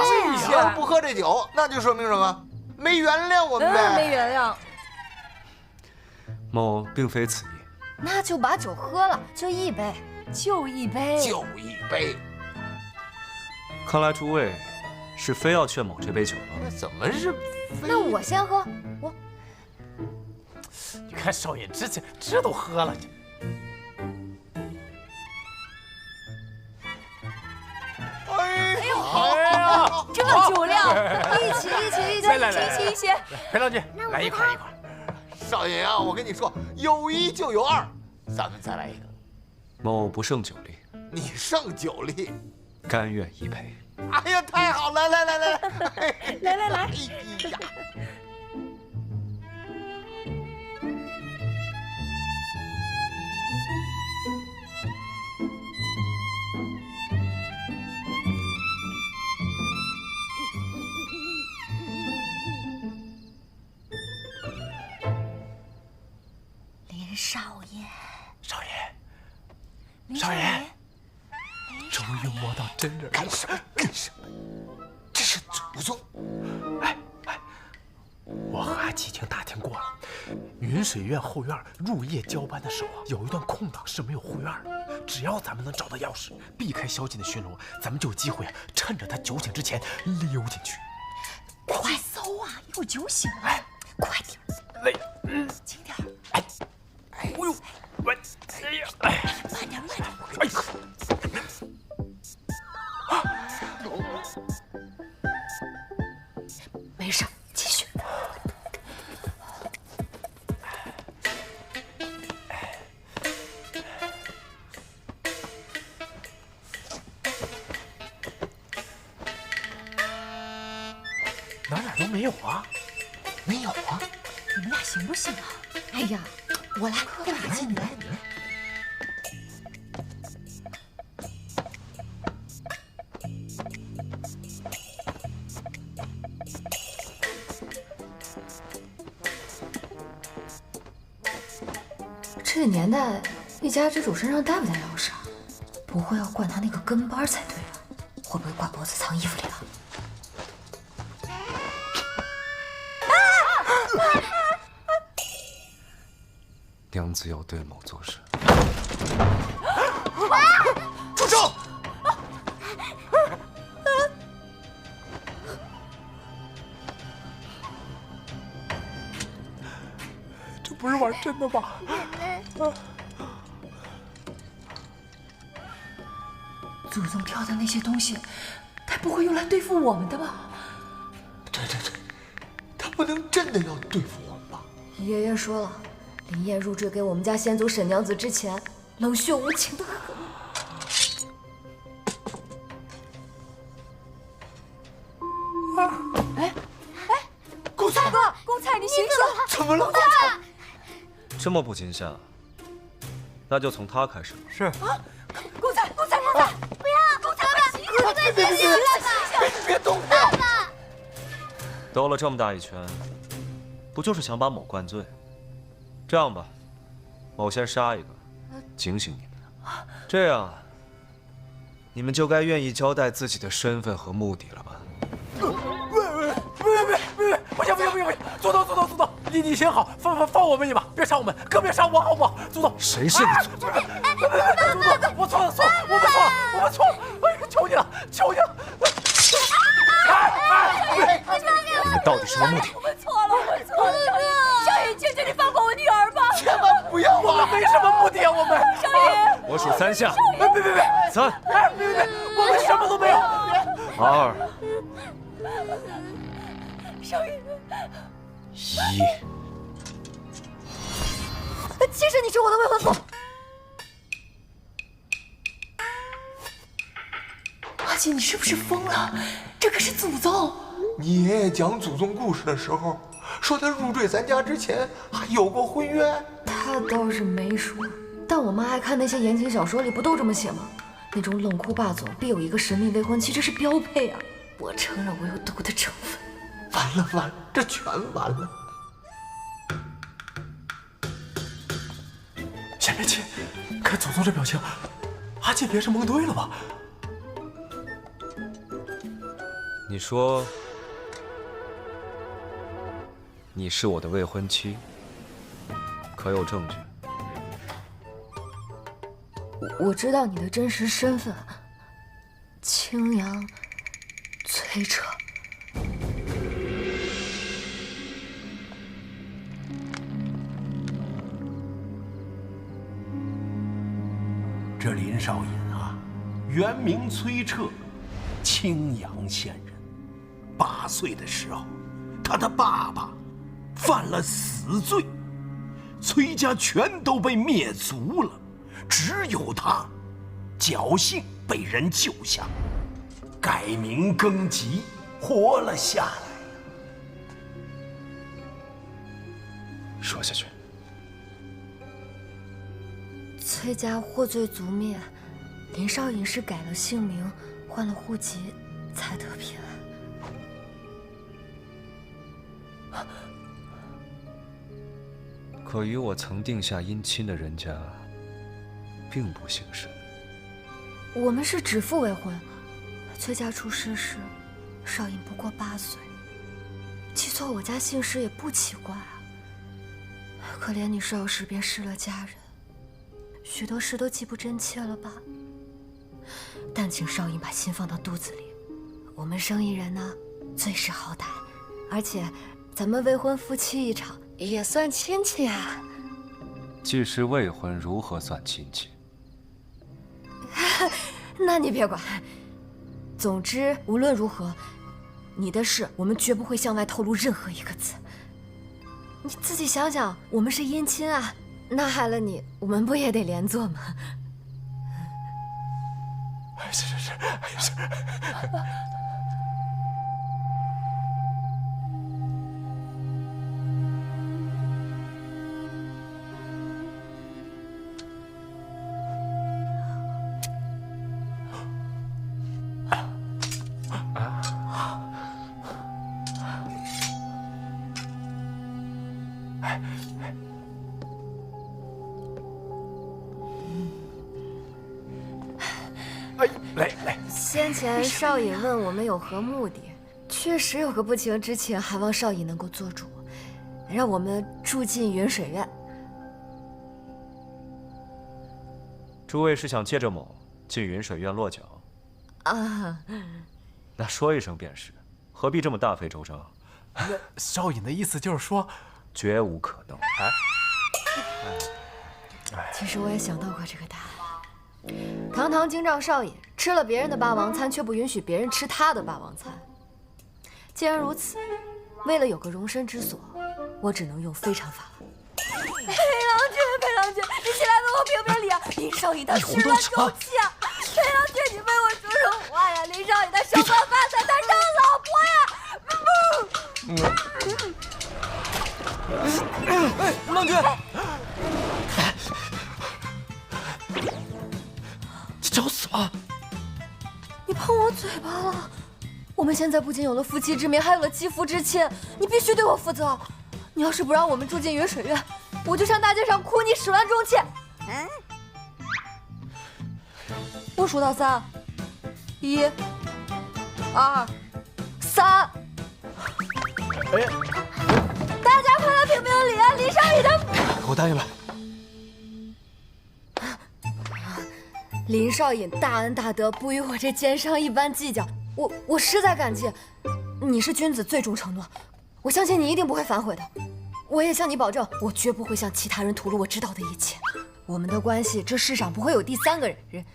呀，不喝这酒，那就说明什么？没原谅我们呗。没原谅。某并非此意，那就把酒喝了，就一杯。看来诸位是非要劝某这杯酒了。怎么是？那我先喝，你看少爷这都喝了。哎呦，好，这酒量，一起，来，一起。裴将军，来一块。少爷啊，我跟你说，有一就有二，咱们再来一个。某不胜酒力，你胜酒力，甘愿一赔。哎呀，太好了！来，来。哎呀！林少爷，少爷，终于摸到真人了。干什么？这是祖宗。哎，我和阿七已经打听过了，云水院后院入夜交班的时候啊，有一段空档是没有护院的。只要咱们能找到钥匙，避开萧劲的巡逻，咱们就有机会趁着他酒醒之前溜进去。快搜啊！一会儿酒醒了，快点，轻点。哎呦，慢点。没事，继续。哪都没有啊，没有啊，你们俩行不行啊？哎呀，我来，你来。这个年代，一家之主身上带不带钥匙啊？不会要灌他那个跟班才对啊？会不会挂脖子藏衣服里了？娘子要对某做事。住手！这不是玩真的吧？祖宗挑的那些东西，他不会用来对付我们的吧？对，他不能真的要对付我们吧？爷爷说了，林燕入赘给我们家先祖沈娘子之前，冷血无情的很。公菜哥，公菜，你醒醒！怎么了？这么不惊吓，那就从他开始吧。是。公菜，不要！公菜，别动！爸爸，兜了这么大一圈，不就是想把某灌醉？这样吧，某先杀一个，警醒你们，这样你们就该愿意交代自己的身份和目的了吧？不行！祖宗，你先好，放我们一马，别杀我们，更别杀我，好不好？祖宗，谁是你祖宗？祖宗，我错了，我们错了，哎，求你了！你们到底什么目的？我们错了！少爷，求求你放过我女儿吧！千万不要啊！我们没什么目的啊，我们。少爷，我数3下。别！3，别，我们什么都没有。 2，少爷，1。先生，你是我的未婚夫。阿姐，你是不是疯了？这可是祖宗。你爷爷讲祖宗故事的时候，说他入赘咱家之前还有过婚约。他倒是没说，但我妈爱看那些言情小说里不都这么写吗？那种冷酷霸总必有一个神秘未婚妻，这是标配啊！我承认我有毒的成分。完了，这全完了。先别急，看祖宗这表情，阿姐别是蒙对了吧？你说你是我的未婚妻，可有证据？我知道你的真实身份，青阳崔澈。这林少隐啊，原名崔彻，青阳县人。8岁的时候，他的爸爸犯了死罪，崔家全都被灭族了，只有他侥幸被人救下，改名更籍，活了下来。说下去。崔家获罪族灭，林少隐是改了姓名，换了户籍，才得平安。可与我曾定下姻亲的人家，并不姓氏。我们是指腹未婚，崔家出事时，少隐不过8岁，记错我家姓氏也不奇怪啊。可怜你少时便失了家人，许多事都记不真切了吧？但请少隐把心放到肚子里，我们生意人呢，最是好歹，而且咱们未婚夫妻一场，也算亲戚啊。既是未婚，如何算亲戚？那你别管。总之，无论如何，你的事我们绝不会向外透露任何一个字。你自己想想，我们是姻亲啊，那害了你，我们不也得连坐吗？是。来，先前少隐问我们有何目的，确实有个不情之请，还望少隐能够做主，让我们住进云水院。诸位是想借着某进云水院落脚？啊，那说一声便是，何必这么大费周章？那少隐的意思就是说，绝无可能。其实我也想到过这个答案。堂堂京兆少隐吃了别人的霸王餐，却不允许别人吃他的霸王餐。既然如此，为了有个容身之所，我只能用非常法了。裴郎君，你起来为我评评理啊！林少隐他始乱终弃啊！裴郎君，你为我说说话呀！林少隐他手段发财，他生老婆呀！郎君。找死吧！你碰我嘴巴了！我们现在不仅有了夫妻之名，还有了肌肤之亲，你必须对我负责。你要是不让我们住进云水院，我就上大街上哭你始乱终弃。我数到3，1、2、3。大家快来评评理啊！林少隐他……我答应了。林少隐大恩大德，不与我这奸商一般计较，我实在感激。你是君子，最终承诺，我相信你一定不会反悔的。我也向你保证，我绝不会向其他人吐露我知道的一切。我们的关系，这世上不会有第3个人，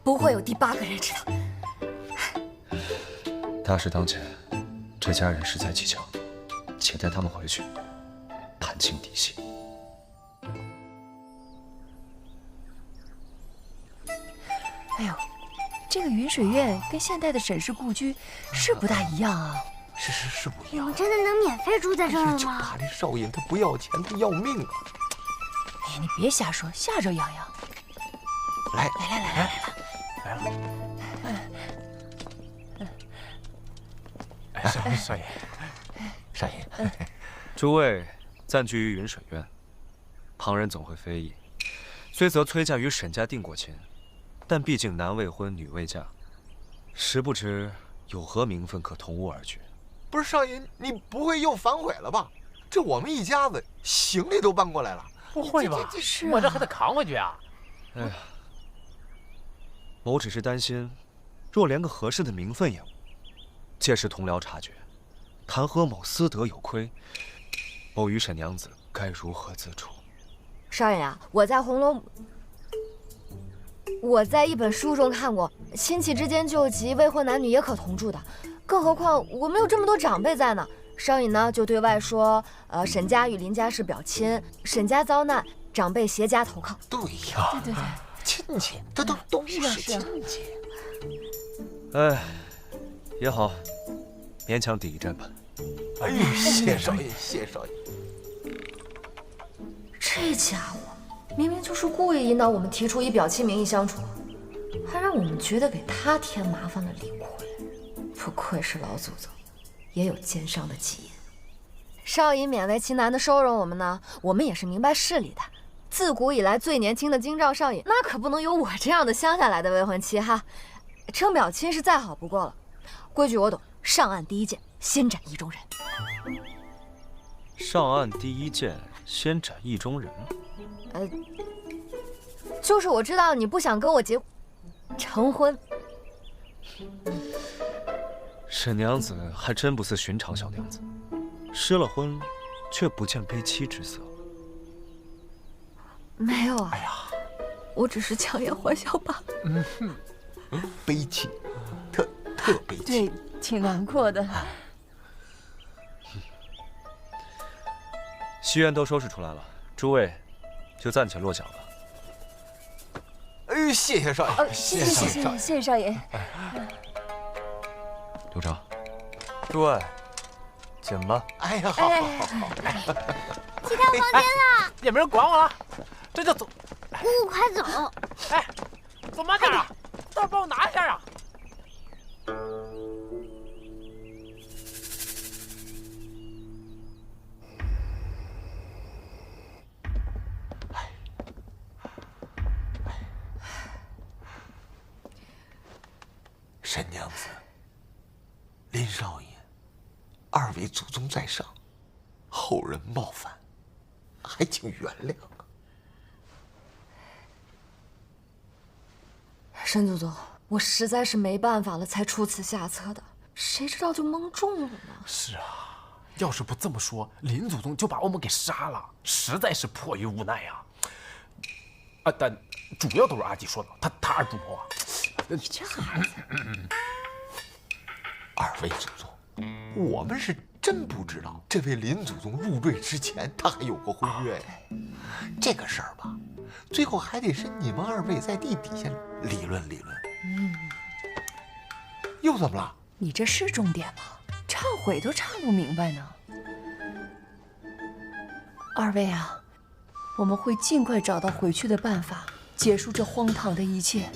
不会有第8个人知道。大事当前，这家人实在蹊跷，且带他们回去，盘清底细。哎呦，这个云水院跟现代的沈氏故居是不大一样啊。是不一样。我们真的能免费住在这儿了吗？就怕这少隐他不要钱，他要命啊！哎，你别瞎说，吓着洋洋。来了。少隐，诸位暂居于云水院，旁人总会非议。虽则崔家与沈家定过亲，但毕竟男未婚，女未嫁，实不知有何名分可同屋而居。不是少隐，你不会又反悔了吧？这我们一家子行李都搬过来了。不会吧？我这还得扛回去啊！哎呀，某只是担心，若连个合适的名分也无，届时同僚察觉，谈何某私德有亏，某与沈娘子该如何自处？少爷啊，我在一本书中看过，亲戚之间救急，未婚男女也可同住的。更何况我们有这么多长辈在呢。少尹呢就对外说，沈家与林家是表亲，沈家遭难，长辈携家投靠。对呀，对，亲戚，这都是亲戚。哎，也好，勉强抵一阵吧。哎呦，谢少爷，谢少爷。这家伙明明就是故意引导我们提出以表亲名义相处，还让我们觉得给他添麻烦了理亏。不愧是老祖宗，也有奸商的基因。少尹勉为其难的收容我们呢，我们也是明白事理的。自古以来最年轻的京兆少尹，那可不能有我这样的乡下来的未婚妻哈。称表亲是再好不过了，规矩我懂，上岸第一件先斩意中人。上岸第一件先斩意中人。就是我知道你不想跟我成婚。沈娘子还真不似寻常小娘子，失了婚，却不见悲戚之色。没有啊，哎呀，我只是强颜欢笑罢了。悲戚，特悲戚。对，挺难过的。戏院都收拾出来了，诸位就暂且落脚吧。哎，谢谢少爷，谢谢少爷。刘璋，诸位，紧吧。哎呀，好。去跳房间了，也没人管我了，这就走。姑姑快走！哎，走慢点啊，待会儿帮我拿一下啊。沈娘子，林少爷，二位祖宗在上，后人冒犯，还请原谅。沈祖宗，我实在是没办法了，才出此下策的，谁知道就蒙中了呢？是啊，要是不这么说，林祖宗就把我们给杀了，实在是迫于无奈呀。但主要都是阿吉说的，他二主谋啊。你这孩子，二位祖宗，我们是真不知道，这位林祖宗入赘之前，他还有过婚约呀。这个事儿吧，最后还得是你们二位在地底下理论理论。又怎么了？你这是重点吗？忏悔都忏不明白呢。二位啊，我们会尽快找到回去的办法，结束这荒唐的一切。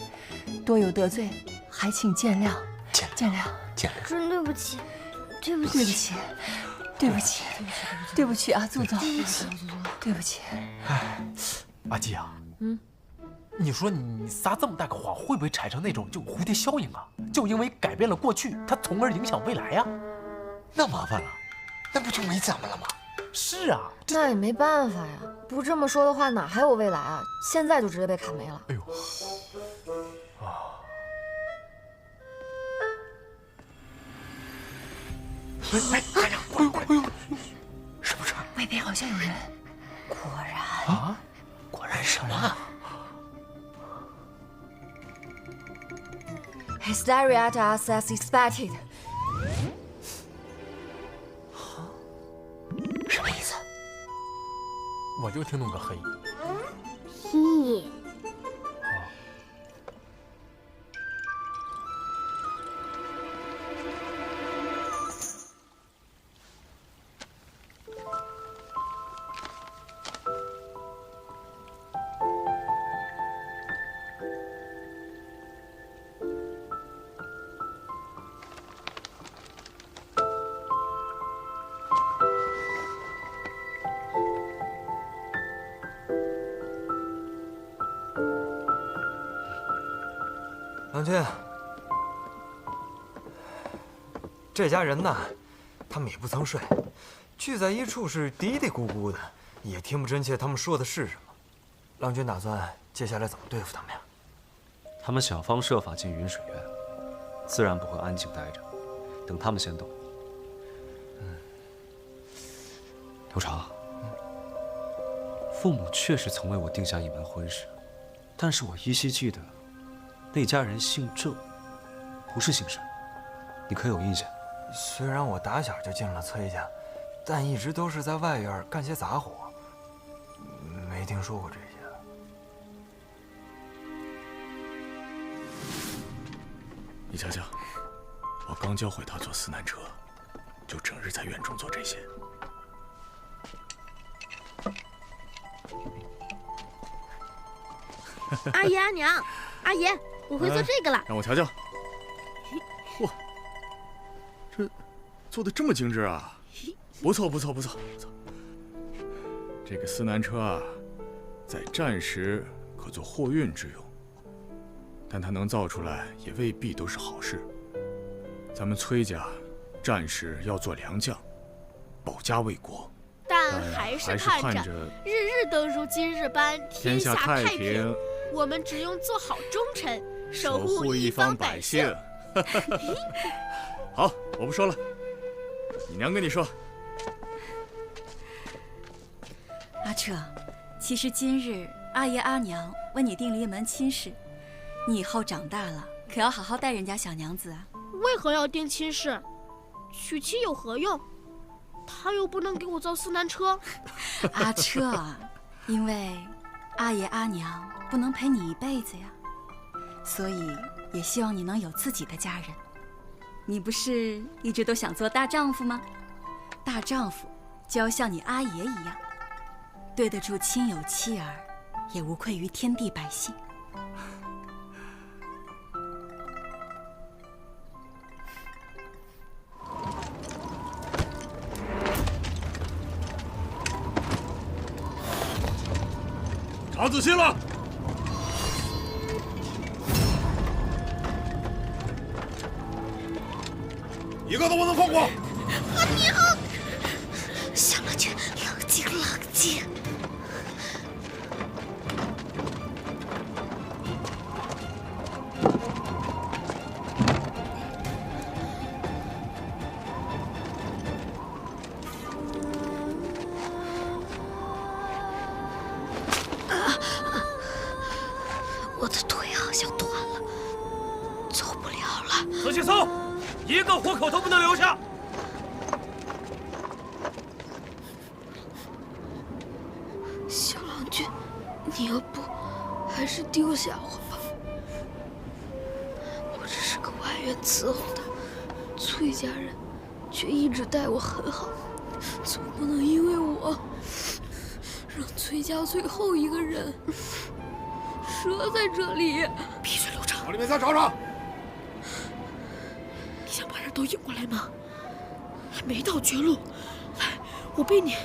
多有得罪，还请见谅。见谅。真对不起，对不起，对不起啊，祖宗，对不起。哎，阿吉啊，你说你撒这么大个谎，会不会产生那种就蝴蝶效应啊？就因为改变了过去，它从而影响未来呀？那麻烦了，那不就没咱们了吗？是啊，那也没办法呀。不这么说的话，哪还有未来啊？现在就直接被砍没了。哎呦，哎呀，快！是不是？外边好像有人。果然啊，果然什么？He stared at us as expected. 什么意思？我就听懂个黑。屁。郎君，这家人呐，他们也不曾睡，聚在一处是嘀嘀咕咕的，也听不真切他们说的是什么。郎君打算接下来怎么对付他们呀？他们想方设法进云水院，自然不会安静待着，等他们先动。刘长，父母确实曾为我定下一门婚事，但是我依稀记得，那家人姓郑，不是姓沈。你可有意见？虽然我打小就进了崔家，但一直都是在外院干些杂活，没听说过这些。你瞧瞧，我刚教会他坐四难车，就整日在院中做这些。阿姨、阿娘、阿爷，我会做这个了。让我瞧瞧。嚯，这做的这么精致啊！不错，不错，不错，不错。这个四难车啊，在战时可做货运之用，但它能造出来也未必都是好事。咱们崔家战时要做良将，保家卫国，但还是盼着日日都如今日般天下太平。我们只用做好忠臣，守护一方百姓。好，我不说了，你娘跟你说。阿彻，其实今日阿爷阿娘为你定了一门亲事，你以后长大了可要好好待人家小娘子啊。为何要定亲事？娶妻有何用？他又不能给我造四难车。阿彻啊，因为阿爷阿娘不能陪你一辈子呀，所以也希望你能有自己的家人。你不是一直都想做大丈夫吗？大丈夫就要像你阿爷一样，对得住亲友妻儿，也无愧于天地百姓。查仔细了，一个都不能放过。阿娘，小郎君，冷静，冷静。我的腿好像断了，走不了了。仔细搜，一个活口都不能留下。小郎君，你要不还是丢下我吧。我只是个外院伺候的，崔家人却一直待我很好，总不能因为我让崔家最后一个人折在这里。闭嘴，刘畅！往里面再找找。你想把人都引过来吗？还没到绝路，来，我背你。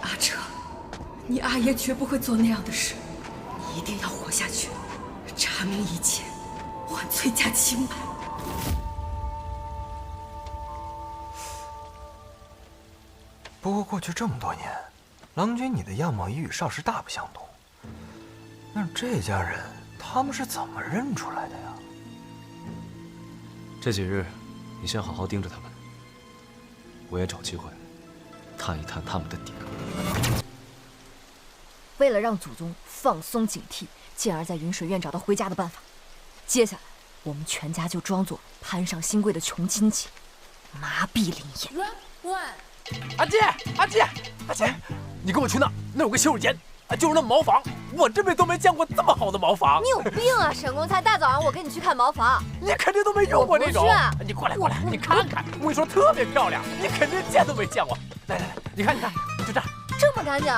阿彻，你阿爷绝不会做那样的事，你一定要活下去，查明一切，还崔家清白。不过过去这么多年，郎君你的样貌已与少时大不相同。那这家人他们是怎么认出来的呀？这几日，你先好好盯着他们，我也找机会探一探他们的底。为了让祖宗放松警惕，进而在云水院找到回家的办法，接下来我们全家就装作攀上新贵的穷亲戚，麻痹林燕。阿姐，阿姐，阿姐，你跟我去那有个洗手间，就是那茅房，我这辈子都没见过这么好的茅房。你有病啊，沈公才！大早上我跟你去看茅房，你肯定都没用过那种。你过来，你看看，我跟你说特别漂亮，你肯定见都没见过。来，你看，就这儿，这么干净，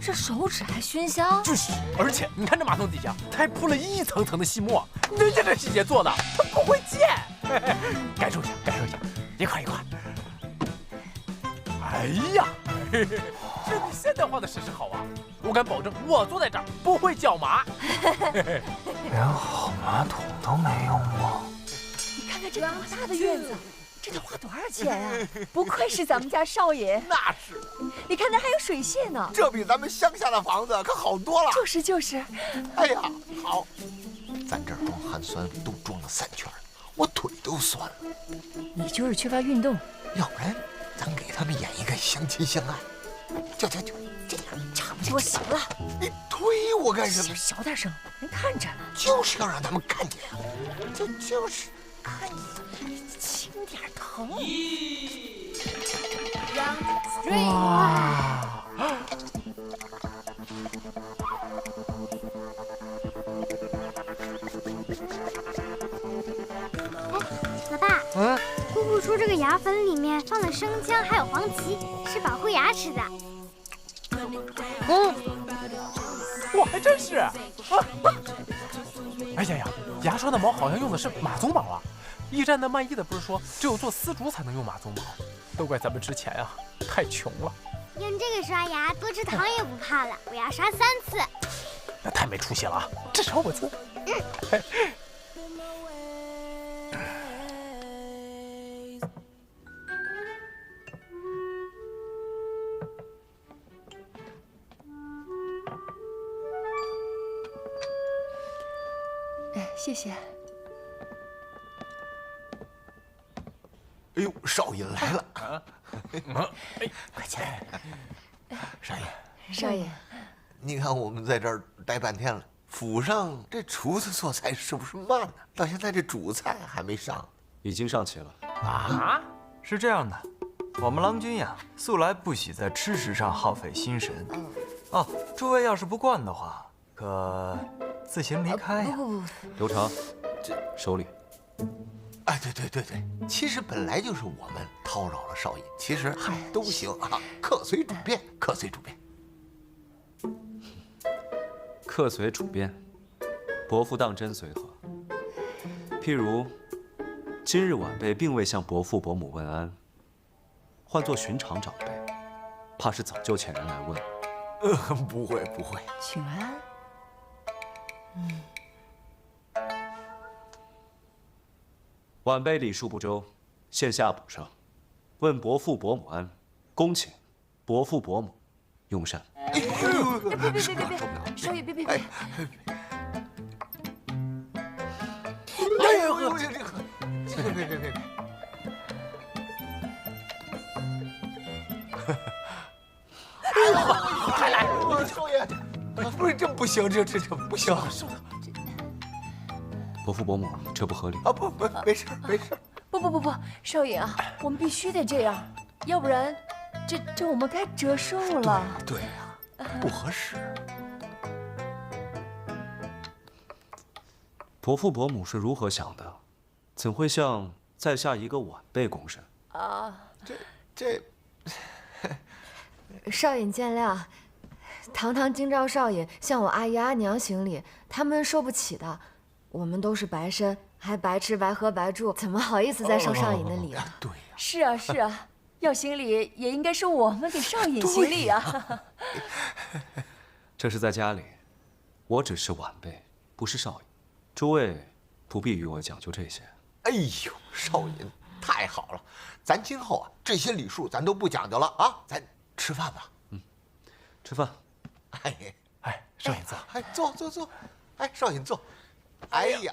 这手指还熏香。就是，而且你看这马桶底下，它还铺了一层层的细末，人家这细节做的，他不会溅。感受一下，一块。哎呀，这比现代化的设施好啊！我敢保证，我坐在这儿不会脚麻。连好马桶都没用过。你看看这多大的院子，这得花多少钱呀？不愧是咱们家少爷。那是。你看那还有水榭呢，这比咱们乡下的房子可好多了。就是。哎呀，好，咱这儿装寒酸都装了3圈，我腿都酸了。你就是缺乏运动，要不然咱给他们演一个相亲相爱，就，差不多行了。你推我干什么？小点声，人看着呢。就是要让他们看见呀，就是看见，轻点疼。哇！老大，姑姑说这个牙粉里面放了生姜还有黄芪，是保护牙齿的。我还真是。哎呀，牙刷的毛好像用的是马鬃毛啊！驿站的卖艺的不是说只有做丝竹才能用马鬃毛，都怪咱们之前啊太穷了。用这个刷牙，多吃糖也不怕了。我要刷3次。那太没出息了啊！至少我做。谢谢。哎呦，少爷来了！快起来！少爷，少爷，你看我们在这儿待半天了，府上这厨子做菜是不是慢呢？到现在这主菜还没上。已经上齐了。啊？是这样的，我们郎君呀，素来不喜在吃食上耗费心神。哦，诸位要是不惯的话，可自行离开呀。不，刘长，手里。哎，对，其实本来就是我们叨扰了少爷，其实都行啊，客随主便，客随主便。客随主便，伯父当真随和。譬如，今日晚辈并未向伯父伯母问安，换作寻常长辈，怕是早就遣人来问。不会，请安。晚辈礼数不周，现下补上，问伯父伯母安，恭请伯父伯母用膳。别，少爷别。哎呦，别！哎呦，还来！少爷，不是这不行，这不行。伯父伯母，这不合理啊！不，没事。不，少爷啊，我们必须得这样，要不然，这我们该折寿了。对呀，不合适。伯父伯母是如何想的？怎会向在下一个晚辈躬身？啊，这，少爷见谅。堂京兆少爷向我阿姨阿娘行礼，他们受不起的。我们都是白身，还白吃白喝白住，怎么好意思再受少爷的礼啊？对呀，是啊，要行礼也应该是我们给少爷行礼啊。这是在家里，我只是晚辈，不是少爷，诸位不必与我讲究这些。哎呦，少爷太好了，咱今后啊这些礼数咱都不讲究了啊，咱吃饭吧。吃饭。哎，少爷坐。哎，坐。哎，少爷坐。哎呀，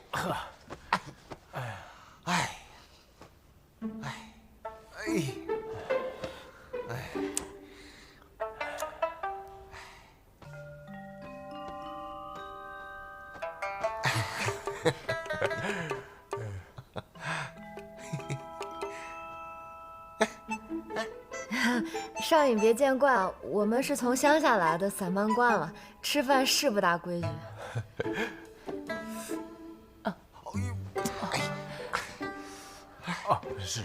少爷别见怪，我们是从乡下来的，散漫惯了，吃饭是不大规矩。是。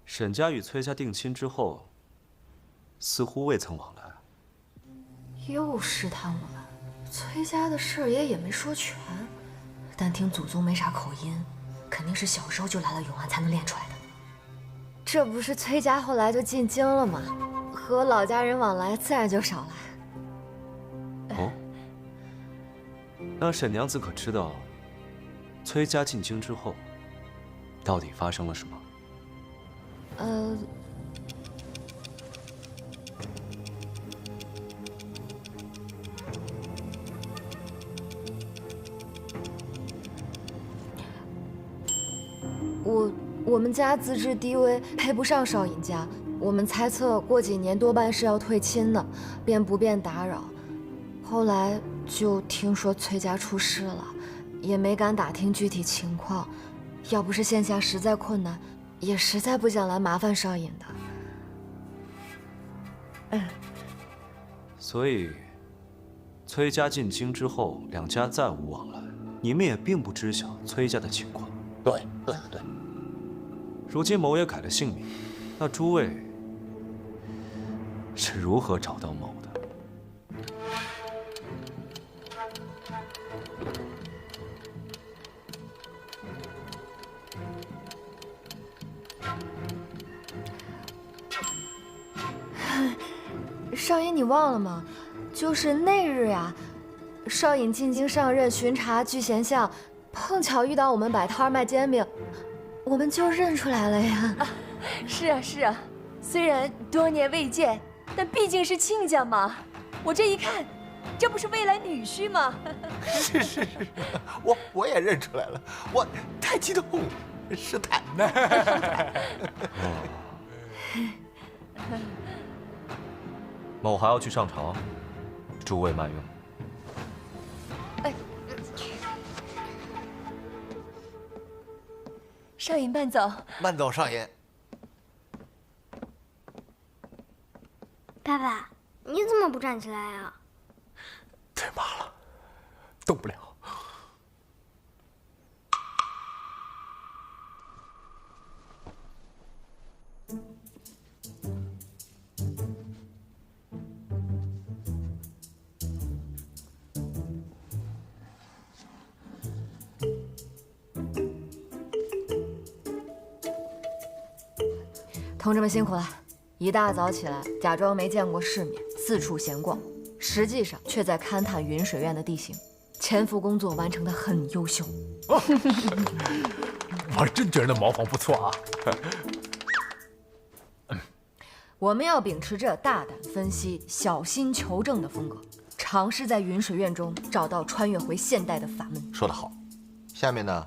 沈家与崔家定亲之后，似乎未曾往来。又试探我们，崔家的事也没说全，但听祖宗没啥口音，肯定是小时候就来了永安才能练出来的。这不是崔家后来就进京了吗？和老家人往来自然就少了。哦，那沈娘子可知道，崔家进京之后，到底发生了什么？我们家资质低微，配不上少尹家。我们猜测过几年多半是要退亲的，便不便打扰。后来就听说崔家出事了，也没敢打听具体情况。要不是线下实在困难，也实在不想来麻烦少尹的。所以，崔家进京之后，两家再无往来，你们也并不知晓崔家的情况。对。如今某也改了姓名，那诸位是如何找到某的？少尹，你忘了吗？就是那日呀，少尹进京上任巡查聚贤巷，碰巧遇到我们摆摊卖煎饼，我们就认出来了呀。是啊，虽然多年未见，但毕竟是亲家嘛。我这一看，这不是未来女婿吗？是，我也认出来了，我太激动了，是坦呢。某还要去上朝，诸位慢用。少尹慢走。慢走，少爷。爸爸，你怎么不站起来啊？腿麻了，动不了。同志们辛苦了，一大早起来，假装没见过世面，四处闲逛，实际上却在勘探云水院的地形，潜伏工作完成得很优秀。我真觉得茅房不错啊。我们要秉持着大胆分析、小心求证的风格，尝试在云水院中找到穿越回现代的法门。说得好，下面呢，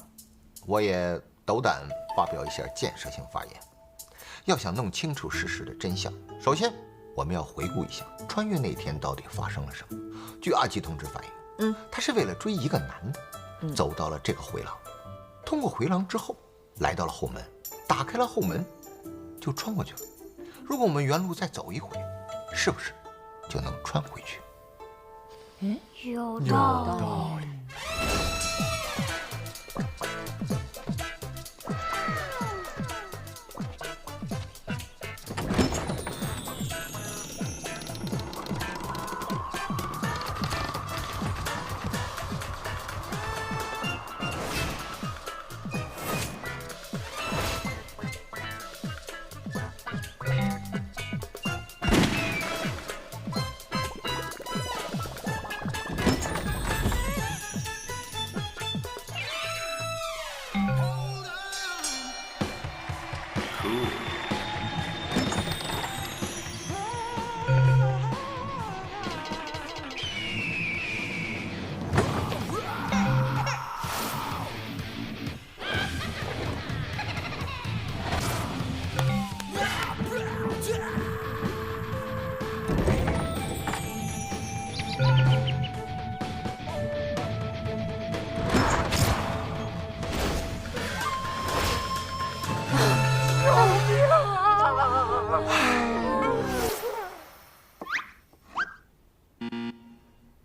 我也斗胆发表一下建设性发言。要想弄清楚事实的真相，首先我们要回顾一下穿越那天到底发生了什么。据阿基同志反映，他是为了追一个男的，走到了这个回廊，通过回廊之后，来到了后门，打开了后门，就穿过去了。如果我们原路再走一回，是不是就能穿回去？有道理。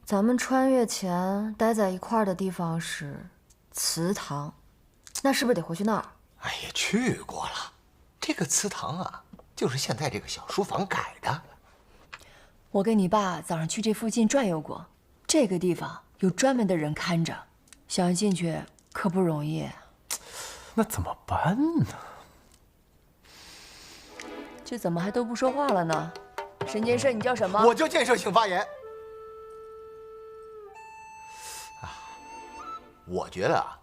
咱们穿越前待在一块儿的地方是祠堂，那是不是得回去那儿？哎呀，去过了。这个祠堂啊，就是现在这个小书房改的。我跟你爸早上去这附近转悠过，这个地方有专门的人看着，想要进去可不容易。那怎么办呢？这怎么还都不说话了呢？沈建设，你叫什么？我叫建设性发言。我觉得啊，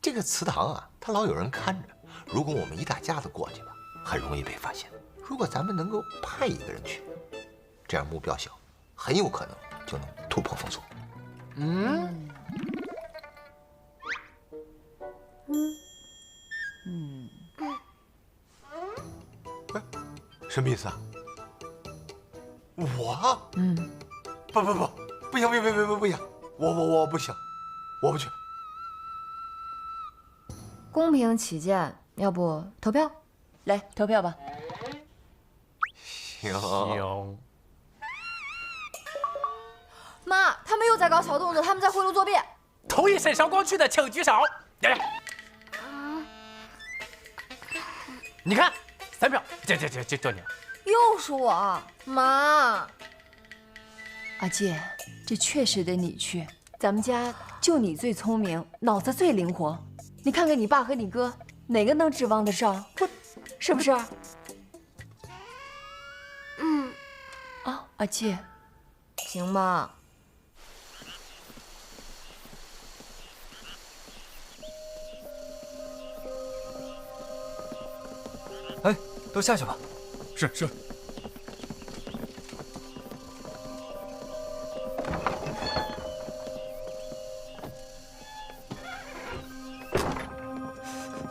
这个祠堂啊，它老有人看着。如果我们一大家子过去吧，很容易被发现。如果咱们能够派一个人去，这样目标小，很有可能就能突破封锁。什么意思啊？我？不行，不行，我不行，我不去。公平起见，要不投票？来投票吧。行。妈，他们又在搞小动作，他们在贿赂作弊。同意沈韶光去的，请举手。你看，3票，就你了。又是我，妈。阿健，这确实得你去。咱们家就你最聪明，脑子最灵活。你看看你爸和你哥，哪个能指望得上？不，是不是？阿健，行吗？哎，都下去吧。是。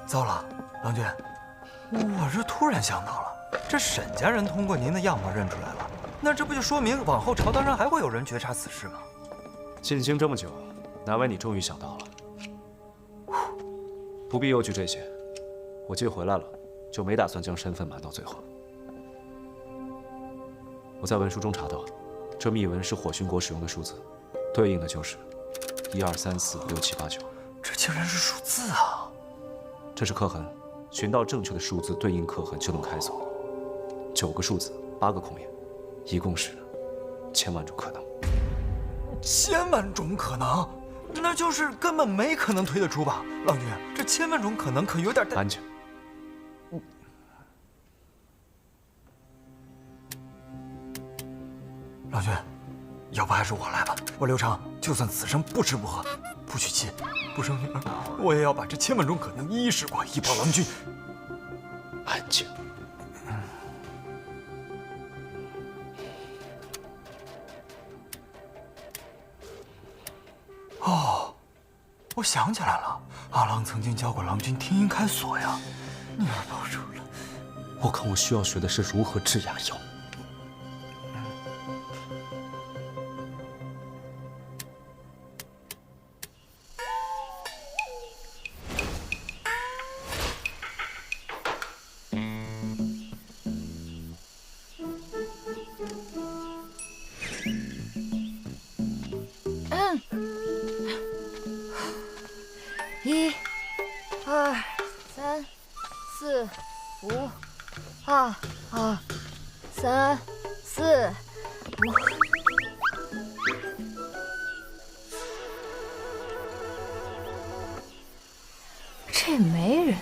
糟了，郎君，我这突然想到了，这沈家人通过您的样貌认出来了，那这不就说明往后朝堂上还会有人觉察此事吗？进京这么久，难为你终于想到了。不必忧惧这些，我既回来了，就没打算将身份瞒到最后。我在文书中查到，这密文是火熏国使用的数字，对应的就是1、2、3、4、6、7、8、9。这竟然是数字啊！这是刻痕，寻到正确的数字对应刻痕就能开锁。9个数字，8个空页，一共是1000万种可能。1000万种可能，那就是根本没可能推得出吧？郎君，这1000万种可能可有点……安静。郎君，要不还是我来吧。我刘长就算此生不吃不喝，不娶妻，不生女儿，我也要把这1000万种可能一一试过，以报郎君。安静。哦，我想起来了，阿郎曾经教过郎君听音开锁呀。女儿保住了。我看我需要学的是如何治牙药。1、2、3、4、5、2、3、4、5。这没人，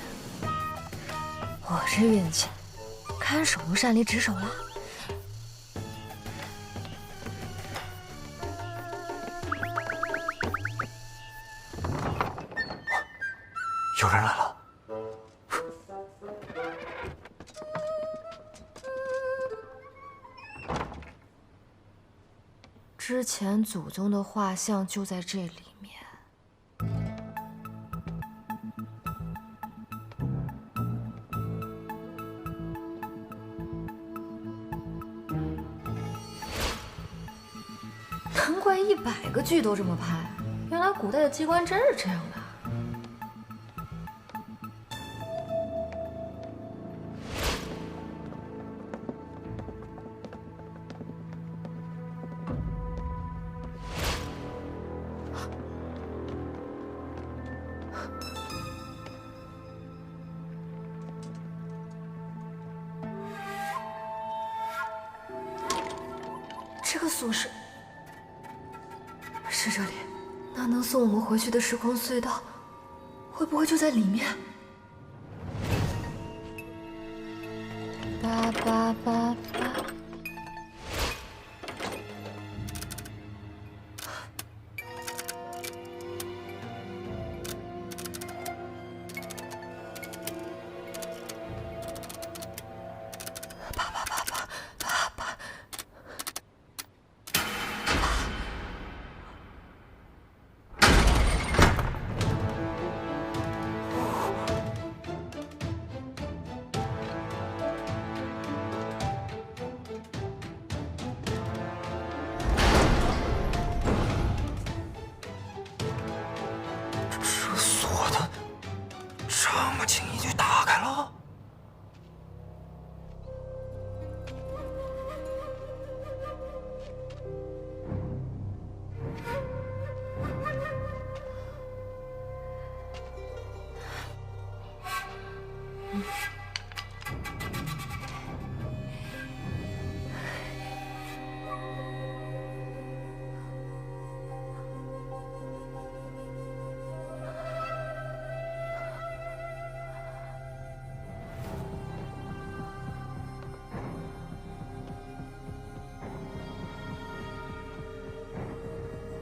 我这运气，看守都擅离职守了。有人来了。之前祖宗的画像就在这里面。难怪100个剧都这么拍，原来古代的机关真是这样的。这个锁是这里，那能送我们回去的时空隧道，会不会就在里面？88888。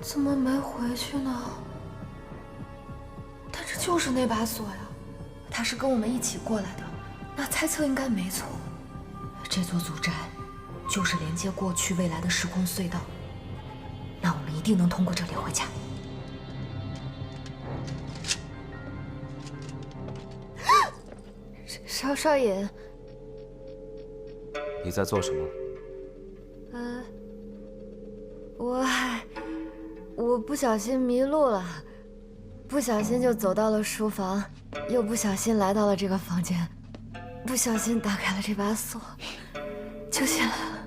怎么没回去呢？但这就是那把锁呀，他是跟我们一起过来的，那猜测应该没错。这座祖宅就是连接过去未来的时空隧道，那我们一定能通过这里回家。少爷，你在做什么？我不小心迷路了，不小心就走到了书房，又不小心来到了这个房间，不小心打开了这把锁，就进来了。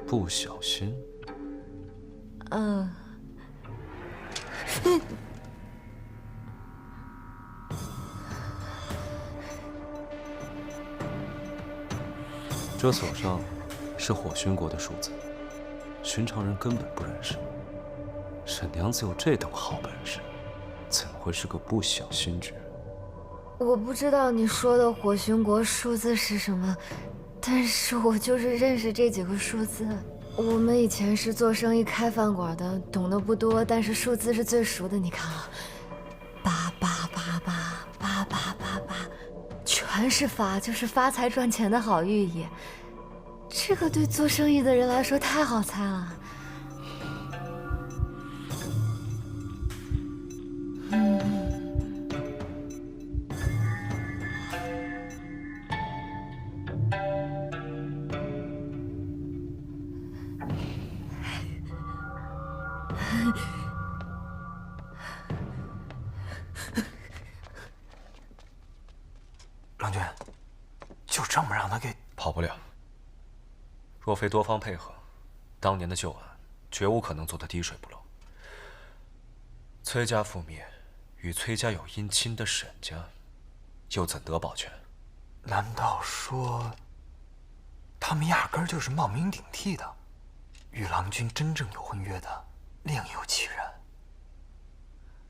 不小心？这锁上是火熏国的数字，寻常人根本不认识。沈娘子有这等好本事，怎会是个不小心之人？我不知道你说的火熏国数字是什么，但是我就是认识这几个数字。我们以前是做生意开饭馆的，懂得不多，但是数字是最熟的。你看啊，8888888888，全是发，就是发财赚钱的好寓意。这个对做生意的人来说太好猜了。郎君，就这么让他给跑不了。若非多方配合，当年的旧案绝无可能做得滴水不漏。崔家覆灭，与崔家有姻亲的沈家，又怎得保全？难道说，他们压根儿就是冒名顶替的？与郎君真正有婚约的，另有其人。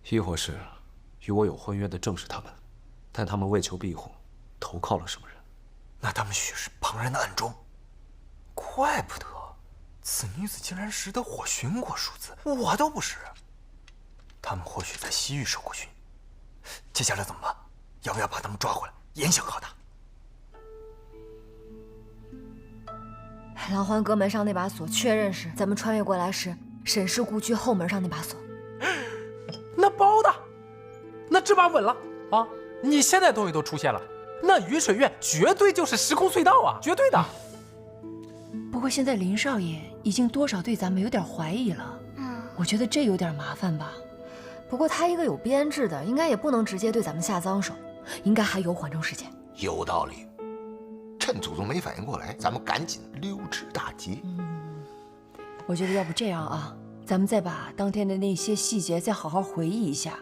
亦或是，与我有婚约的正是他们，但他们为求庇护，投靠了什么人？那他们许是旁人的暗中。怪不得，此女子竟然识得火熏国数字，我都不识。他们或许在西域受过训，接下来怎么办？要不要把他们抓回来，严刑拷打？狼环阁门上那把锁，确认是咱们穿越过来时沈氏故居后门上那把锁。那包的，那这把稳了啊！你现在东西都出现了，那雨水院绝对就是时空隧道啊，绝对的。不过现在林少爷已经多少对咱们有点怀疑了，我觉得这有点麻烦吧。不过他一个有编制的，应该也不能直接对咱们下脏手，应该还有缓冲时间。有道理，趁祖宗没反应过来，咱们赶紧溜之大吉。我觉得要不这样啊，咱们再把当天的那些细节再好好回忆一下。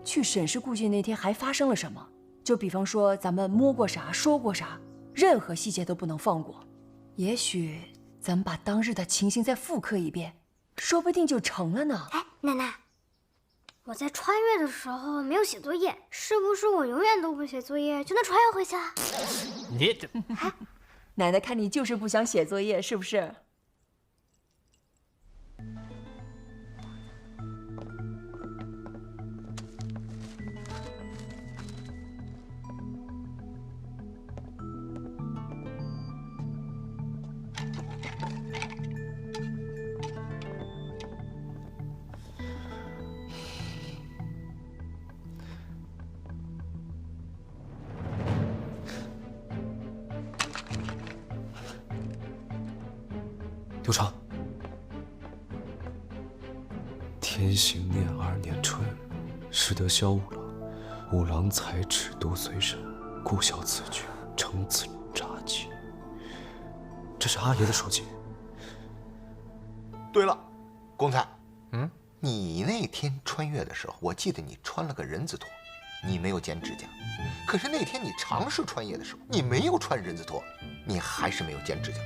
去沈氏故居那天还发生了什么？就比方说咱们摸过啥，说过啥，任何细节都不能放过。也许咱们把当日的情形再复刻一遍，说不定就成了呢。哎，奶奶，我在穿越的时候没有写作业，是不是我永远都不写作业就能穿越回去啊？你这，奶奶看你就是不想写作业，是不是？刘长，天行念2年春，时得萧五郎。五郎才智都随身，故效此举，承此札记。这是阿爷的手记。对了，公才，你那天穿越的时候，我记得你穿了个人字拖，你没有剪指甲。可是那天你尝试穿越的时候，你没有穿人字拖，你还是没有剪指甲。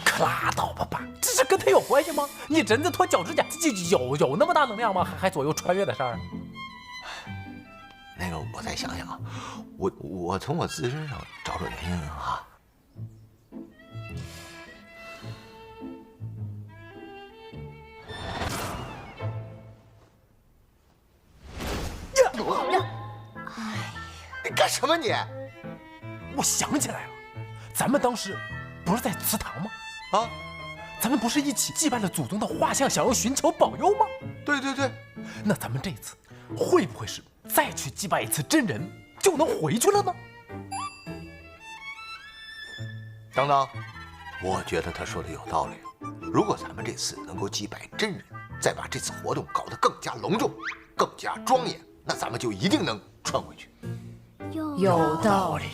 可拉倒吧爸，这是跟他有关系吗？你人字拖脚指甲，这有那么大能量吗？还左右穿越的事儿？那个我再想想啊，我从我自身上找找原因啊。你干什么你？我想起来了，咱们当时不是在祠堂吗？啊，咱们不是一起祭拜了祖宗的画像，想要寻求保佑吗？对对对，那咱们这次会不会是再去祭拜一次真人就能回去了呢？等等，我觉得他说的有道理。如果咱们这次能够祭拜真人，再把这次活动搞得更加隆重、更加庄严，那咱们就一定能穿回去。有道理。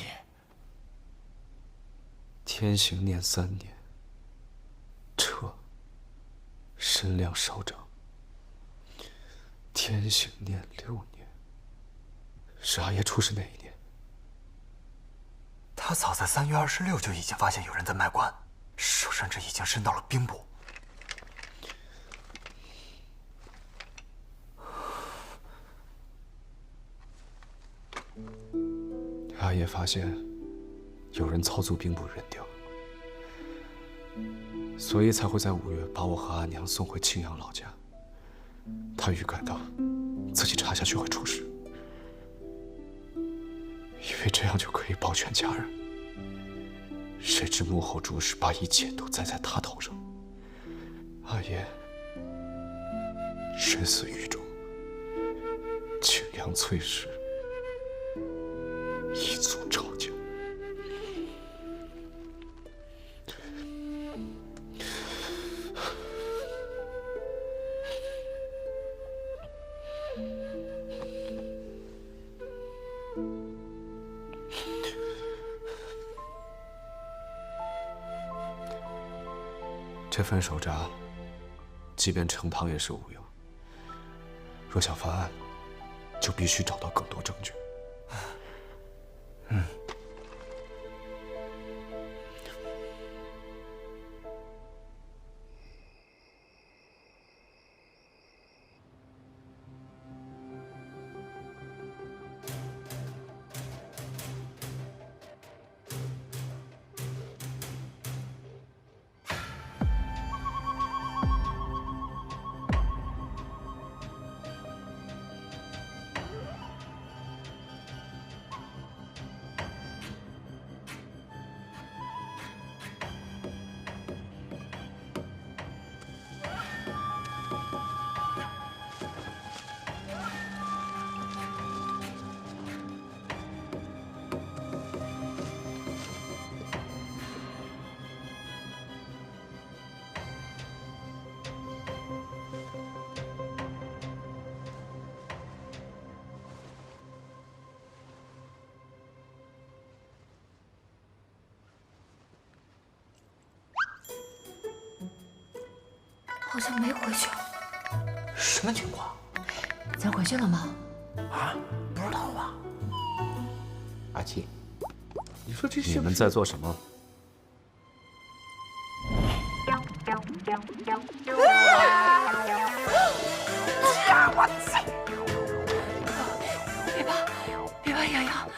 天行念3年，撤，身量少长。天行念6年，是阿爷出世那一年。他早在3月26就已经发现有人在卖官，手甚至已经伸到了兵部。阿爷发现有人操纵兵部人调，所以才会在5月把我和阿娘送回庆阳老家。他预感到自己查下去会出事，以为这样就可以保全家人。谁知幕后主使把一切都栽在他头上。阿爷身死狱中，庆阳翠氏一族昭家。这份手札，即便呈堂也是无用。若想翻案，就必须找到更多证据。好像没回去。什么情况？咱回去了吗？啊，不知道吧？阿七，你说这是你们在做什么？我操！别怕，别怕，洋洋。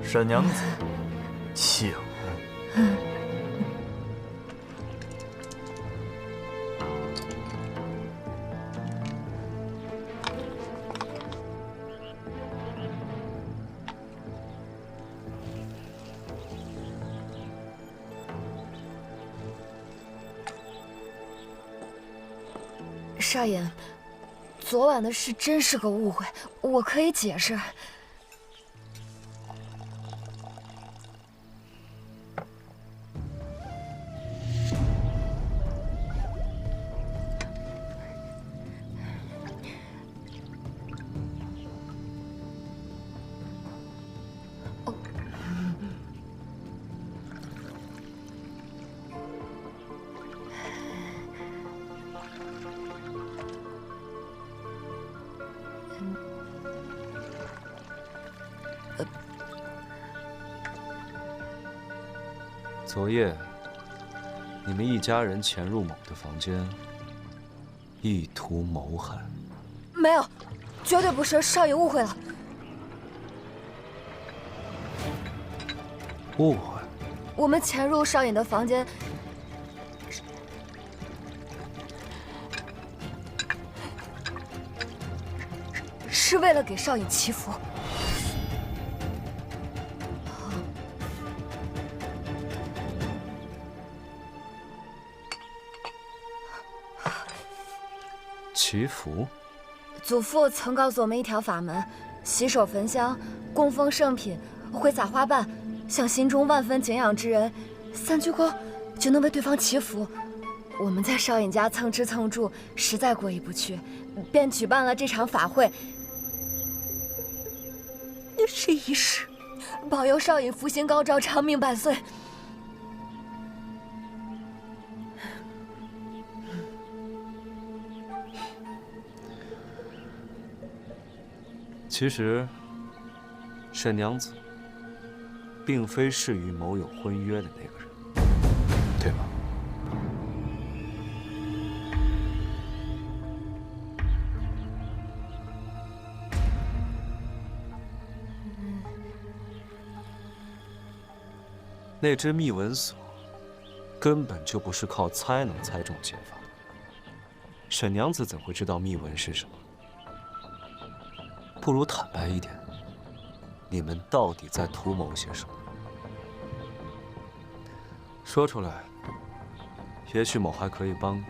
沈娘子，请。少爷，昨晚的事真是个误会，我可以解释。昨夜，你们一家人潜入某的房间，意图谋害。没有，绝对不是，少爷误会了。误会？我们潜入少爷的房间，是为了给少爷祈福。祈福？祖父曾告诉我们一条法门：洗手焚香，供奉圣品，挥洒花瓣，向心中万分敬仰之人3鞠躬，就能为对方祈福。我们在少爷家蹭吃蹭住，实在过意不去，便举办了这场法会。是仪式，保佑少爷福星高照，长命百岁。其实，沈娘子并非是与某有婚约的那个人，对吧？那只密文锁根本就不是靠猜能猜中解法的。沈娘子怎会知道密文是什么？不如坦白一点，你们到底在图谋些什么？说出来，也许某还可以帮你。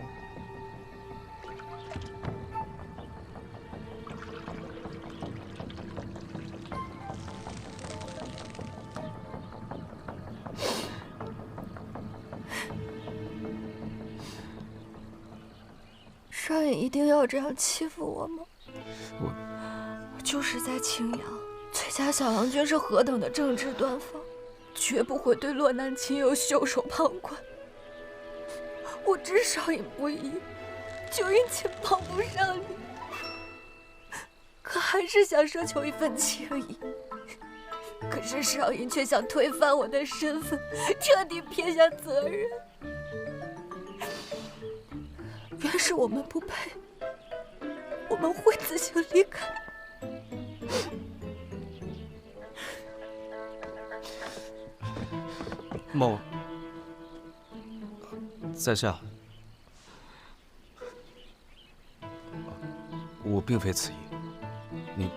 少爷一定要这样欺负我吗？我就是在青阳，崔家小郎君是何等的正直端方，绝不会对落难亲友袖手旁观。我知少爷不易，就因情帮不上你，可还是想奢求一份情谊。可是少爷却想推翻我的身份，彻底撇下责任。原是我们不配，我们会自行离开。某在下，我并非此意，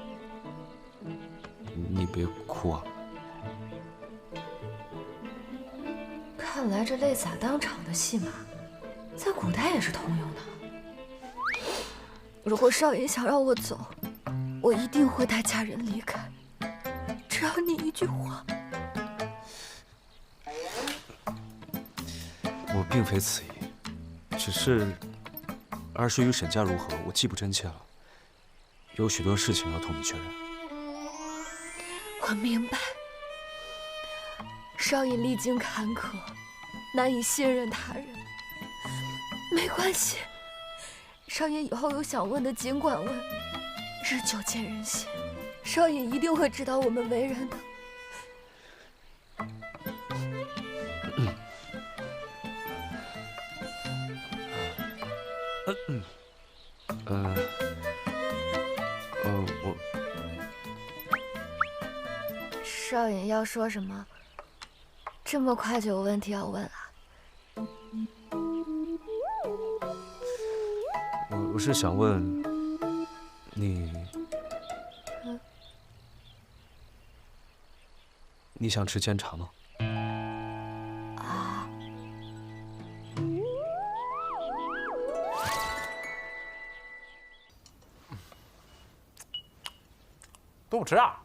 你别哭啊！看来这泪洒当场的戏码，在古代也是通用的。如果少爷想让我走，我一定会带家人离开，只要你一句话。我并非此意，只是儿时与沈家如何，我记不真切了，有许多事情要同你确认。我明白，少爷历经坎坷，难以信任他人。没关系，少爷以后有想问的尽管问，日久见人心，少爷一定会知道我们为人的。我少爷要说什么？这么快就有问题要问了？我是想问你，你想吃煎茶吗？啊，都不吃啊？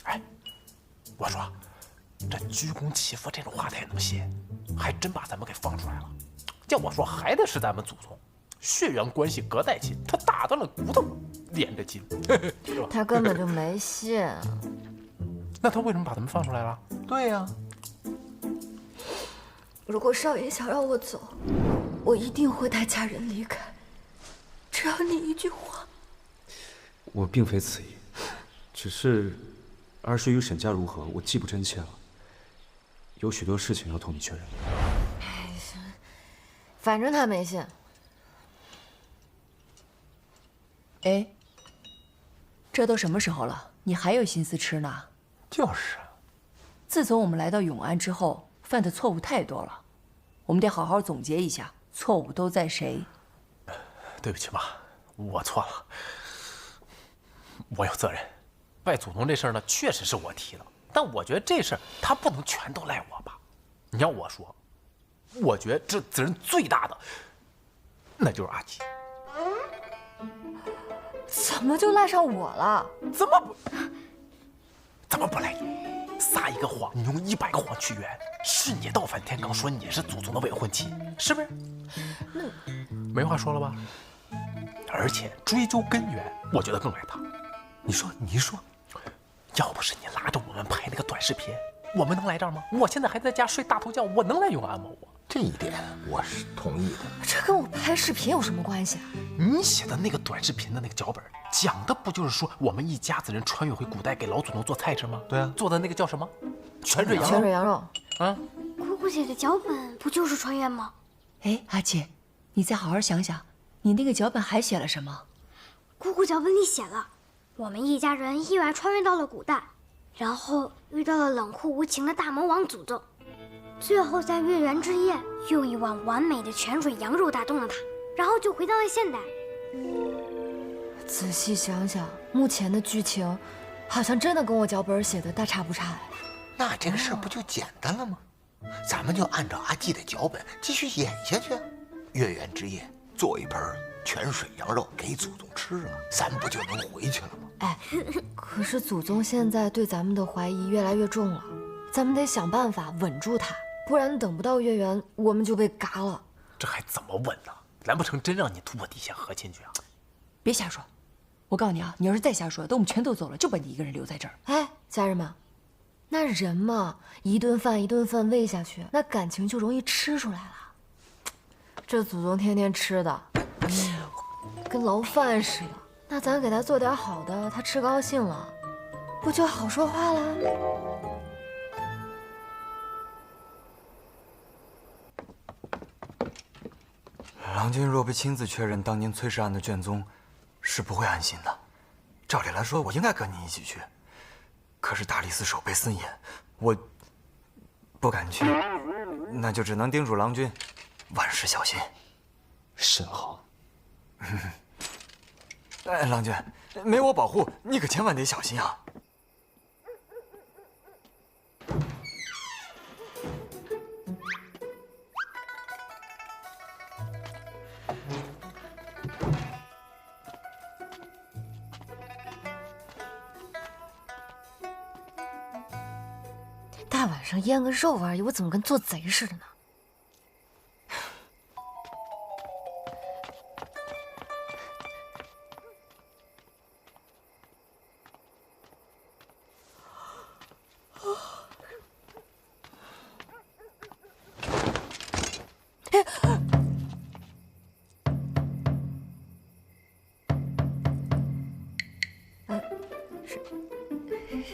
哎，我说，这鞠躬祈福这种话他也能写，还真把咱们给放出来了。要我说，还得是咱们祖宗，血缘关系隔代亲，他打断了骨头连着筋，是吧？他根本就没信。那他为什么把咱们放出来了？对呀。如果少爷想让我走，我一定会带家人离开，只要你一句话。我并非此意，只是儿时与沈家如何，我记不真切了。有许多事情要同你确认。反正他没信。哎，这都什么时候了，你还有心思吃呢？就是。自从我们来到永安之后，犯的错误太多了，我们得好好总结一下，错误都在谁。对不起妈，我错了，我有责任。拜祖宗这事儿呢，确实是我提的，但我觉得这事儿他不能全都赖我吧。你要我说，我觉得这责任最大的，那就是阿基。怎么就赖上我了？怎么不赖你？撒一个谎，你用100个谎去圆，是你倒反天罡说你是祖宗的未婚妻，是不是？没话说了吧？而且追究根源，我觉得更赖他。你说，要不是你拉着我们拍那个短视频，我们能来这儿吗？我现在还在家睡大头觉，我能来永安吗？这一点我是同意的。这跟我拍视频有什么关系啊？你写的那个短视频的那个脚本，讲的不就是说我们一家子人穿越回古代给老祖宗做菜吃吗？对啊，做的那个叫什么？泉水羊肉。泉水羊肉。啊，姑姑写的脚本不就是穿越吗？哎，阿姐，你再好好想想，你那个脚本还写了什么？姑姑脚本里写了，我们一家人意外穿越到了古代，然后遇到了冷酷无情的大魔王祖宗，最后在月圆之夜用一碗完美的泉水羊肉打动了他，然后就回到了现代。仔细想想，目前的剧情好像真的跟我脚本写的大差不差哎。那这个事儿不就简单了吗？咱们就按照阿季的脚本继续演下去。月圆之夜做一盆泉水羊肉给祖宗吃啊，咱不就能回去了吗？哎，可是祖宗现在对咱们的怀疑越来越重了，咱们得想办法稳住他，不然等不到月圆，我们就被嘎了。这还怎么稳呢？难不成真让你突破底线和亲去啊？别瞎说！我告诉你啊，你要是再瞎说，等我们全都走了，就把你一个人留在这儿。哎，家人们，那人嘛，一顿饭一顿饭喂下去，那感情就容易吃出来了。这祖宗天天吃的，跟牢饭似的。那咱给他做点好的，他吃高兴了，不就好说话了？郎君若不亲自确认当年崔氏案的卷宗，是不会安心的。照理来说，我应该跟你一起去，可是大理寺守备森严，我不敢去，那就只能叮嘱郎君万事小心。甚好。哎，郎君，没我保护，你可千万得小心啊！大晚上腌个肉而已，我怎么跟做贼似的呢？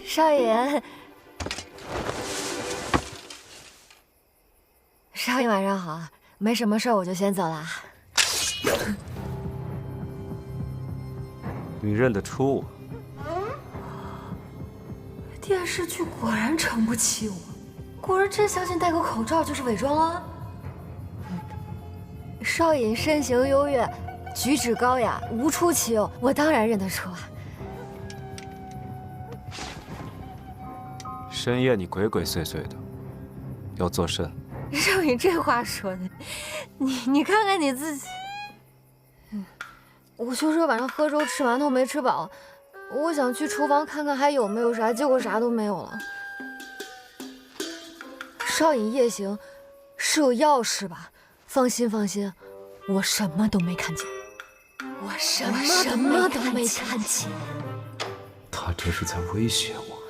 少爷，少爷晚上好，没什么事儿，我就先走了。你认得出我？电视剧果然撑不起我，果然真相信戴个口罩就是伪装了。少爷身形优越，举止高雅，无出其右，我当然认得出啊。深夜你鬼鬼祟祟的，要做甚？少爷这话说的，你看看你自己。我就说晚上喝粥吃馒头没吃饱，我想去厨房看看还有没有啥，结果啥都没有了。少爷夜行是有要事吧？放心放心，我什么都没看见，我什么都没看见。他这是在威胁我。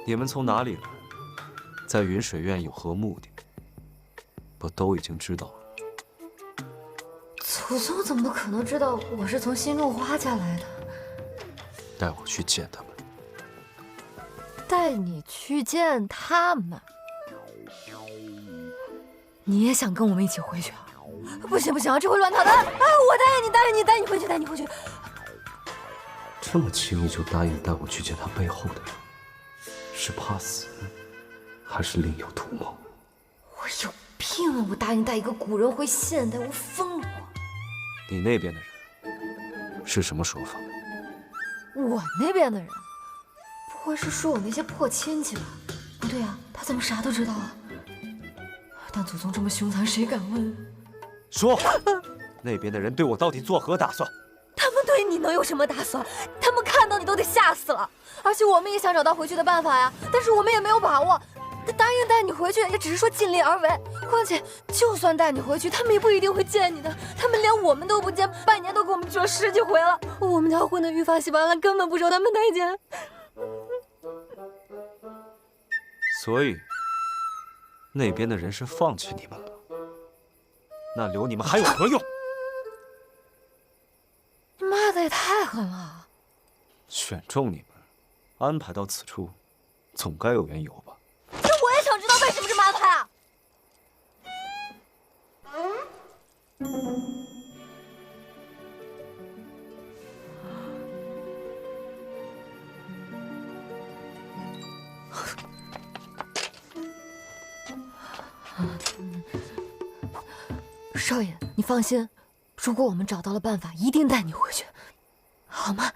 你们从哪里来？在云水院有何目的？我都已经知道了。祖宗怎么可能知道我是从新种花家来的？带我去见他们。带你去见他们？你也想跟我们一起回去啊？不行不行，这会乱套的！哎，我带你回去，带你回去。这么轻易就答应带我去见他背后的人，是怕死，还是另有图谋？我有病啊！我答应带一个古人回现代，我疯了！你那边的人是什么说法？我那边的人，不会是说我那些破亲戚吧？不对啊，他怎么啥都知道啊？但祖宗这么凶残，谁敢问？说，那边的人对我到底作何打算？他们对你能有什么打算？他们看到你都得吓死了。而且我们也想找到回去的办法呀，但是我们也没有把握。答应带你回去，也只是说尽力而为。况且，就算带你回去，他们也不一定会见你的。他们连我们都不见，半年都给我们去了10几回了。我们家混得愈发稀巴烂，根本不受他们待见。所以，那边的人是放弃你们了。那留你们还有何用？你骂的也太狠了！选中你们，安排到此处，总该有缘由吧？这我也想知道为什么这么安排啊！少爷，你放心，如果我们找到了办法，一定带你回去，好吗？